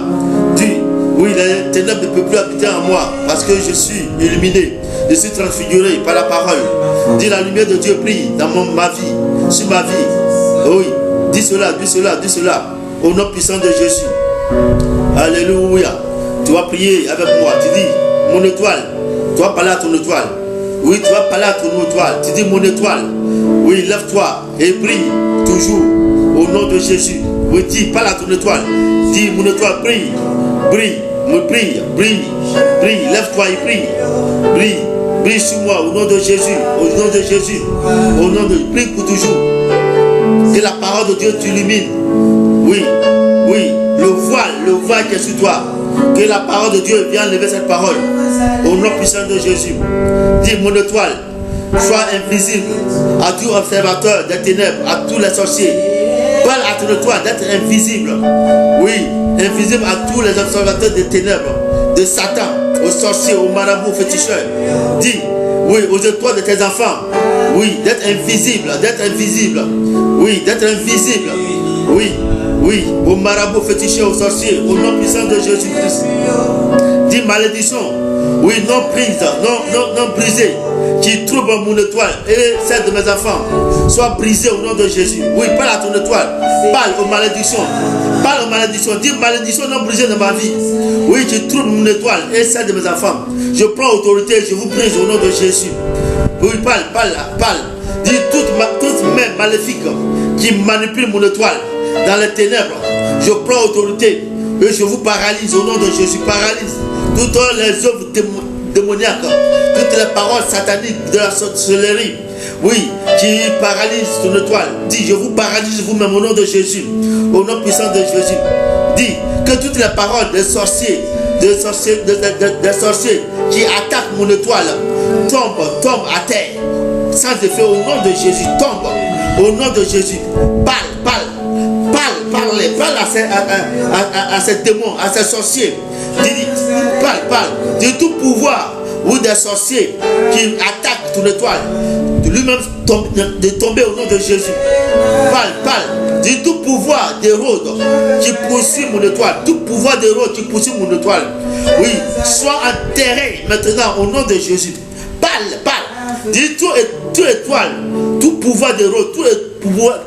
Dis, oui, les ténèbres ne peuvent plus habiter en moi, parce que je suis illuminé, je suis transfiguré par la parole. Dis, la lumière de Dieu brille dans ma vie, sur ma vie. Oui, dis cela, dis cela, dis cela, au nom puissant de Jésus. Alléluia. Tu vas prier avec moi. Tu dis, mon étoile. Tu vas parler à ton étoile. Oui, tu vas parler à ton étoile. Tu dis, mon étoile. Oui, lève-toi et brille toujours au nom de Jésus. Oui, dis, parle à ton étoile. Dis, mon étoile, brille. Brille. Brille. Brille. Brille. Lève-toi et brille. Brille. Brille sur moi au nom de Jésus. Au nom de Jésus. Au nom de brille pour toujours. Que la parole de Dieu t'illumine. Oui. Oui. Le voile qui est sur toi, que la parole de Dieu vienne enlever cette parole au nom puissant de Jésus. Dis, mon étoile, sois invisible à tout observateur des ténèbres, à tous les sorciers. Parle à ton étoile d'être invisible. Oui, invisible à tous les observateurs des ténèbres, de Satan, aux sorciers, aux marabouts, aux féticheurs. Dis, oui, aux étoiles de tes enfants. Oui, d'être invisible, d'être invisible. Oui, d'être invisible. Oui. Oui, aux marabouts fétichés, aux sorciers, au nom puissant de Jésus-Christ. Dis malédiction, oui, non prise, non brisée, qui trouble mon étoile et celle de mes enfants, soit brisée au nom de Jésus. Oui, parle à ton étoile, parle aux malédictions, parle aux malédictions, dis malédiction non brisée dans ma vie. Oui, qui trouble mon étoile et celle de mes enfants. Je prends autorité, je vous brise au nom de Jésus. Oui, parle. Dis toute main maléfique qui manipule mon étoile dans les ténèbres, je prends autorité et je vous paralyse au nom de Jésus. Paralyse toutes les œuvres démoniaques, toutes les paroles sataniques de la sorcellerie, oui, qui paralysent ton étoile. Dis, je vous paralyse vous-même au nom de Jésus, au nom puissant de Jésus. Dis que toutes les paroles des sorciers, des sorciers qui attaquent mon étoile tombent à terre sans effet au nom de Jésus. Tombe au nom de Jésus. Parle à ces démons, à ces sorciers. Parle de tout pouvoir ou des sorciers qui attaquent ton étoile, de lui-même de tomber au nom de Jésus. Parle de tout pouvoir d'Hérode qui poursuit mon étoile, tout pouvoir d'Hérode qui poursuit mon étoile. Oui, sois enterré maintenant au nom de Jésus. Parle. Dis tout étoile, tout pouvoir d'Hérode, tout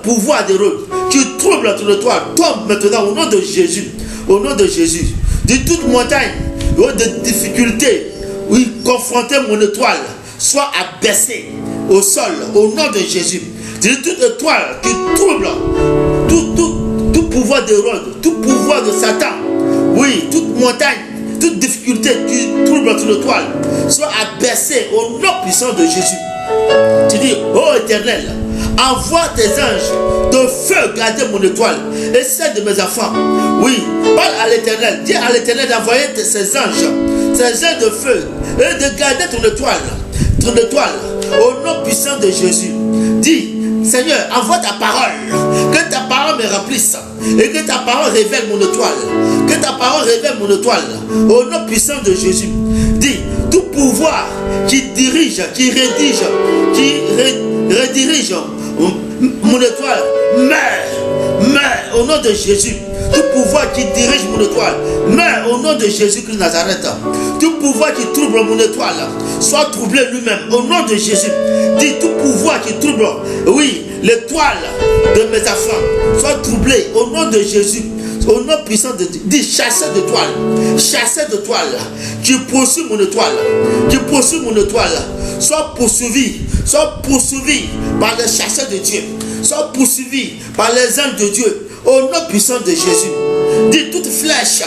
pouvoir d'Hérode qui trouble ton étoile, tombe maintenant au nom de Jésus. Au nom de Jésus. Dis toute montagne de difficultés, oui, confronter mon étoile, soit abaissée au sol, au nom de Jésus. Dis toute étoile qui trouble, tout pouvoir d'Hérode, tout pouvoir de Satan, oui, toute montagne, toute difficulté qui trouble ton étoile, soit abaissée au nom puissant de Jésus. Tu dis, ô Éternel, envoie tes anges de feu garder mon étoile et celle de mes enfants. Oui, parle à l'Éternel, dis à l'Éternel d'envoyer ses anges de feu et de garder ton étoile au nom puissant de Jésus. Dis, Seigneur, envoie ta parole, que ta parole me remplisse et que ta parole révèle mon étoile, que ta parole révèle mon étoile au nom puissant de Jésus. Dis, tout pouvoir qui dirige, qui redirige mon étoile, meurs au nom de Jésus. Tout pouvoir qui dirige mon étoile, meurs au nom de Jésus-Christ de Nazareth. Tout pouvoir qui trouble mon étoile, soit troublé lui-même au nom de Jésus. Dis, tout pouvoir qui trouble, oui, l'étoile de mes enfants, soit troublé au nom de Jésus. Au nom puissant de Dieu. Dis, chasseur d'étoiles, qui poursuit mon étoile, soit poursuivi par les chasseurs de Dieu, soit poursuivi par les anges de Dieu, au nom puissant de Jésus. Dis, toute flèche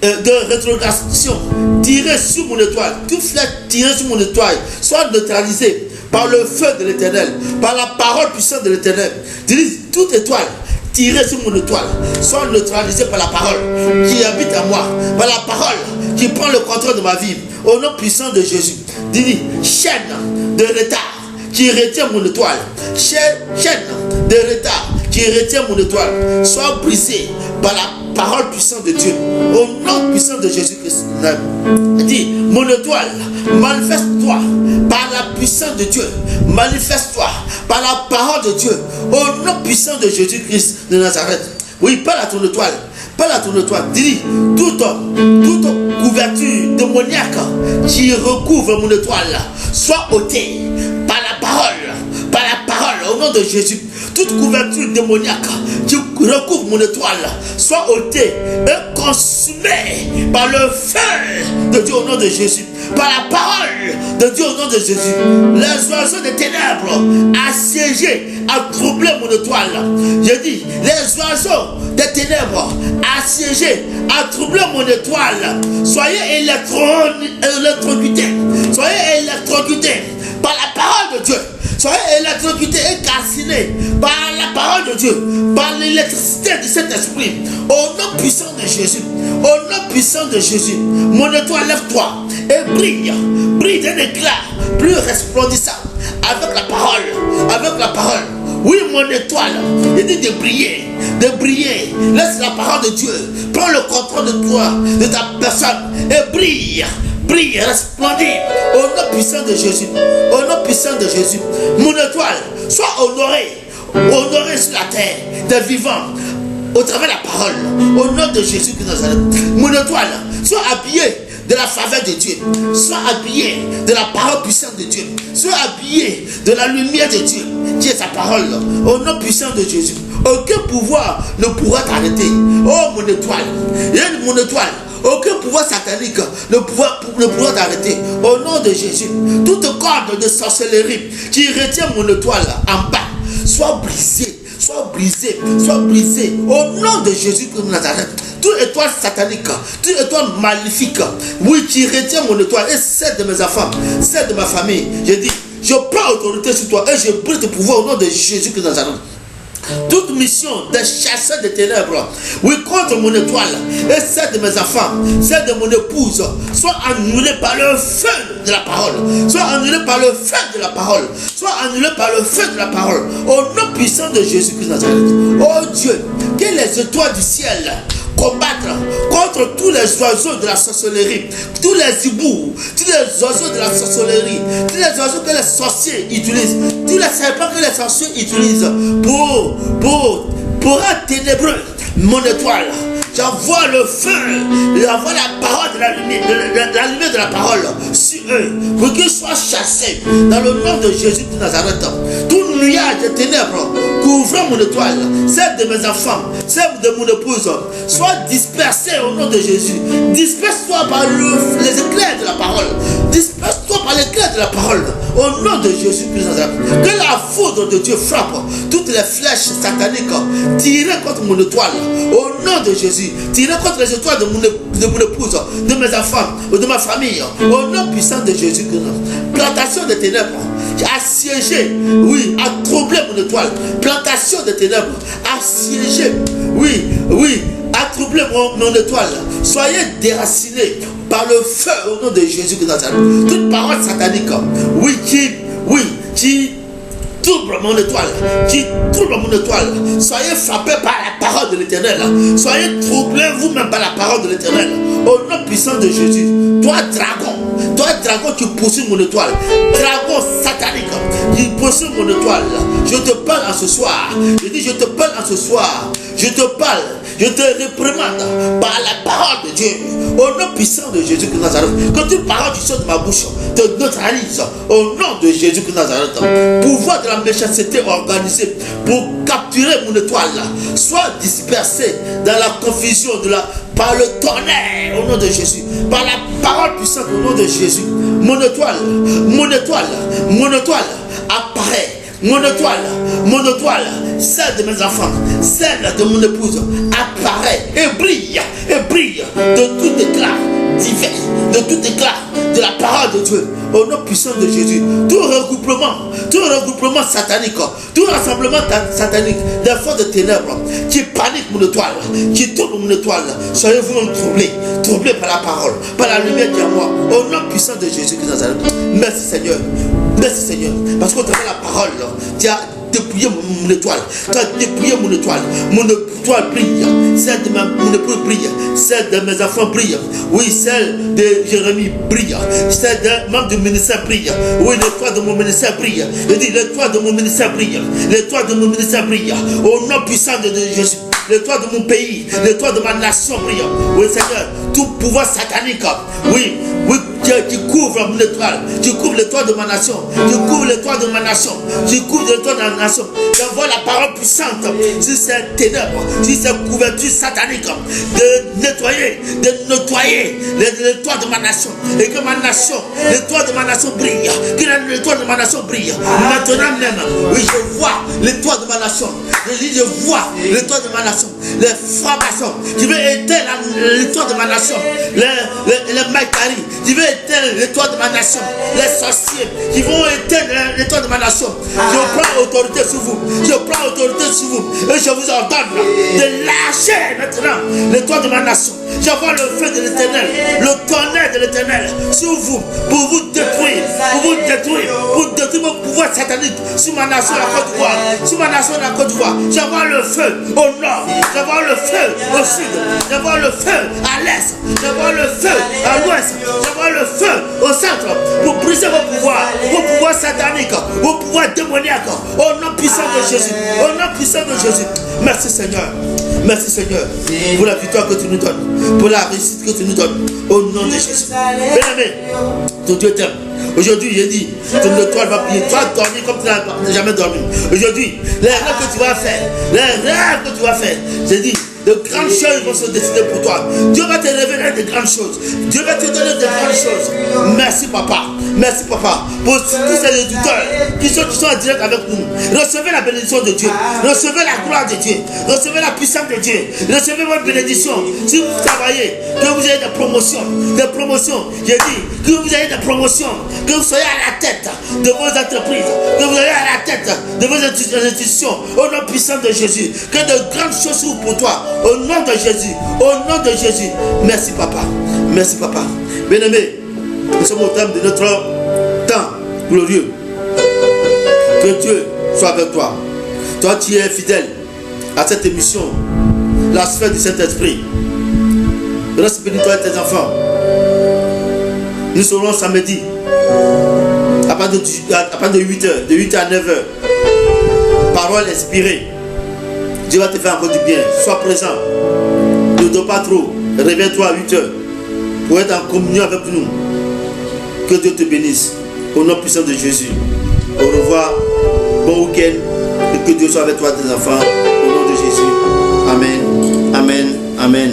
de rétrogradation tirée sur mon étoile, toute flèche tirée sur mon étoile, soit neutralisée par le feu de l'Éternel, par la parole puissante de l'Éternel. Dis, toute étoile tirée sur mon étoile, soit neutralisée par la parole qui habite en moi, par la parole qui prend le contrôle de ma vie, au nom puissant de Jésus. Dis, chaîne de retard qui retient mon étoile, chaîne de retard qui retient mon étoile, soit brisée par la parole puissante de Dieu, au nom puissant de Jésus-Christ. Dis, mon étoile, manifeste-toi par la puissance de Dieu, manifeste-toi par la parole de Dieu, au nom puissant de Jésus-Christ de Nazareth. Oui, parle à ton étoile, dis, toute couverture démoniaque qui recouvre mon étoile, soit ôtée par la parole, au nom de Jésus. Toute couverture démoniaque qui recouvre mon étoile, soit ôtée et consumée par le feu de Dieu au nom de Jésus, par la parole de Dieu au nom de Jésus. Les oiseaux des ténèbres assiégés à troubler mon étoile. Je dis, les oiseaux des ténèbres assiégés à troubler mon étoile, soyez électrocutés par la parole de Dieu. Soyez électrocutés et calcinés par la parole de Dieu, par l'électricité de cet esprit, au nom puissant de Jésus, au nom puissant de Jésus. Mon étoile, lève-toi et brille d'un éclat plus resplendissant avec la parole. Oui, mon étoile, il dit de briller. Laisse la parole de Dieu prendre le contrôle de toi, de ta personne, et brille, resplendis au nom puissant de Jésus, au nom puissant de Jésus. Mon étoile, sois honoré sur la terre des vivants au travers de la parole, au nom de Jésus de Nazareth. Mon étoile, sois habillé de la faveur de Dieu, sois habillé de la parole puissante de Dieu, sois habillé de la lumière de Dieu qui est sa parole, au nom puissant de Jésus. Aucun pouvoir ne pourra t'arrêter. Oh mon étoile, Aucun pouvoir satanique ne pourra t'arrêter. Au nom de Jésus, toute corde de sorcellerie qui retient mon étoile en bas, soit brisée, soit brisée, soit brisée. Au nom de Jésus de Nazareth, toute étoile satanique, toute étoile maléfique, oui, qui retient mon étoile et celle de mes enfants, celle de ma famille, je dis, je prends autorité sur toi et je brise ton pouvoir au nom de Jésus de Nazareth. Toute mission de chasseur de ténèbres, oui, contre mon étoile et celle de mes enfants, celle de mon épouse, soit annulée par le feu de la parole, soit annulée par le feu de la parole, soit annulée par le feu de la parole, au nom puissant de Jésus-Christ de Nazareth. Oh Dieu, que les étoiles du ciel combattre contre tous les oiseaux de la sorcellerie, tous les hiboux, tous les oiseaux de la sorcellerie, tous les oiseaux que les sorciers utilisent, tous les serpents que les sorciers utilisent pour rendre ténébreux mon étoile. J'envoie le feu, j'envoie la parole de la lumière de la parole sur eux, pour qu'ils soient chassés dans le nom de Jésus de Nazareth. Tout nuage de ténèbres couvrant mon étoile, celle de mes enfants, celle de mon épouse, soit dispersée au nom de Jésus. Disperse-toi par les éclairs de la parole. Disperse-toi par l'éclair de la parole au nom de Jésus de Nazareth. Que la foudre de Dieu frappe toutes les flèches sataniques tirées contre mon étoile au nom de Jésus. Tirées contre les étoiles de mon épouse, de mes enfants, de ma famille, au nom puissant de Jésus. Plantation de ténèbres, assiégée, oui, à troubler mon étoile. Plantation de ténèbres, assiégée, oui, à troubler mon étoile. Soyez déracinés par le feu au nom de Jésus de Nazareth. Toute parole satanique, oui, qui trouble mon étoile, soyez frappés par la parole de l'Éternel, soyez troublés vous-même par la parole de l'Éternel, au nom puissant de Jésus. Toi dragon qui poursuit mon étoile, dragon satanique qui poursuit mon étoile, je te parle en ce soir, je dis je te parle en ce soir, je te parle, je te réprimande par la parole de Dieu, au nom puissant de Jésus de Nazareth. Que toute parole qui sort de ma bouche te neutralise au nom de Jésus de Nazareth. Pouvoir de la méchanceté organisée pour capturer mon étoile, soit dispersé dans la confusion par le tonnerre au nom de Jésus, par la parole puissante au nom de Jésus. Mon étoile apparaît. Mon étoile, celle de mes enfants, celle de mon épouse, apparaît et brille de tout éclat divin, de tout éclat de la parole de Dieu, au nom puissant de Jésus. Tout regroupement satanique, tout rassemblement satanique des forces de ténèbres qui paniquent mon étoile, qui tournent mon étoile, soyez-vous troublés par la parole, par la lumière qui est en moi, au nom puissant de Jésus de Nazareth. Merci Seigneur, parce qu'au travers de la parole, tu as dépouillé mon étoile, mon étoile brille, celle de mon épouse brille, celle de mes enfants brille, oui, celle de Jérémie brille, celle de membre du ministère brille, oui, l'étoile de mon ministère brille, je dis l'étoile de mon ministère brille, au nom puissant de Jésus. L'étoile de mon pays, l'étoile de ma nation brille. Oui Seigneur, tout pouvoir satanique, oui, qui couvre mon étoile, qui couvre l'étoile de ma nation, j'envoie la parole puissante sur ces ténèbres, sur ces couvertures sataniques, de nettoyer l'étoile de ma nation, et que ma nation, l'étoile de ma nation brille, que l'étoile de ma nation brille. Maintenant même, oui, je vois l'étoile de ma nation, je vois l'étoile de ma nation, les francs-maçons qui veulent éteindre l'étoile de ma nation, les maïkaris qui veulent éteindre l'étoile de ma nation, les sorciers qui vont éteindre l'étoile de ma nation. Je prends autorité sur vous, et je vous ordonne de lâcher maintenant l'étoile de ma nation. J'envoie le feu de l'Éternel, le tonnerre de l'Éternel sur vous, pour vous détruire, pour détruire mon pouvoir satanique sur ma nation la Côte d'Ivoire, J'envoie le feu au nord, j'envoie le feu au sud, j'envoie le feu à l'est, j'envoie le feu à l'ouest, j'envoie le feu au centre pour briser vos pouvoirs sataniques, vos pouvoirs démoniaques, au nom puissant de Jésus, Merci Seigneur, pour la victoire que tu nous donnes, pour la réussite que tu nous donnes, au nom de Jésus. Bien-aimé, ton Dieu t'aime. Aujourd'hui, j'ai dit, ton étoile va prier. Tu vas dormir comme tu n'as jamais dormi. Aujourd'hui, les rêves que tu vas faire, j'ai dit, De grandes choses vont se décider pour toi. Dieu va te révéler de grandes choses. Dieu va te donner de grandes choses. Merci papa. Merci papa. Pour tous ces éditeurs qui sont en direct avec nous. Recevez la bénédiction de Dieu. Recevez la gloire de Dieu. Recevez la puissance de Dieu. Recevez votre bénédiction. Si vous travaillez, que vous ayez des promotions. Des promotions. J'ai dit que vous ayez des promotions. Que vous soyez à la tête de vos entreprises. Que vous soyez à la tête de vos institutions. Au nom puissant de Jésus. Que de grandes choses s'ouvrent pour toi. Au nom de Jésus. Au nom de Jésus. Merci papa. Merci papa. Bien-aimé, nous sommes au terme de notre temps glorieux. Que Dieu soit avec toi. Toi qui es fidèle à cette émission, la sphère du Saint-Esprit. Reste béni toi et tes enfants. Nous serons samedi à partir de 8h, de 8h à 9h. Parole inspirée. Dieu va te faire encore du bien. Sois présent. Ne dors pas trop. Réveille-toi à 8h pour être en communion avec nous. Que Dieu te bénisse. Au nom puissant de Jésus. Au revoir. Bon week-end. Et que Dieu soit avec toi, tes enfants. Au nom de Jésus. Amen. Amen. Amen.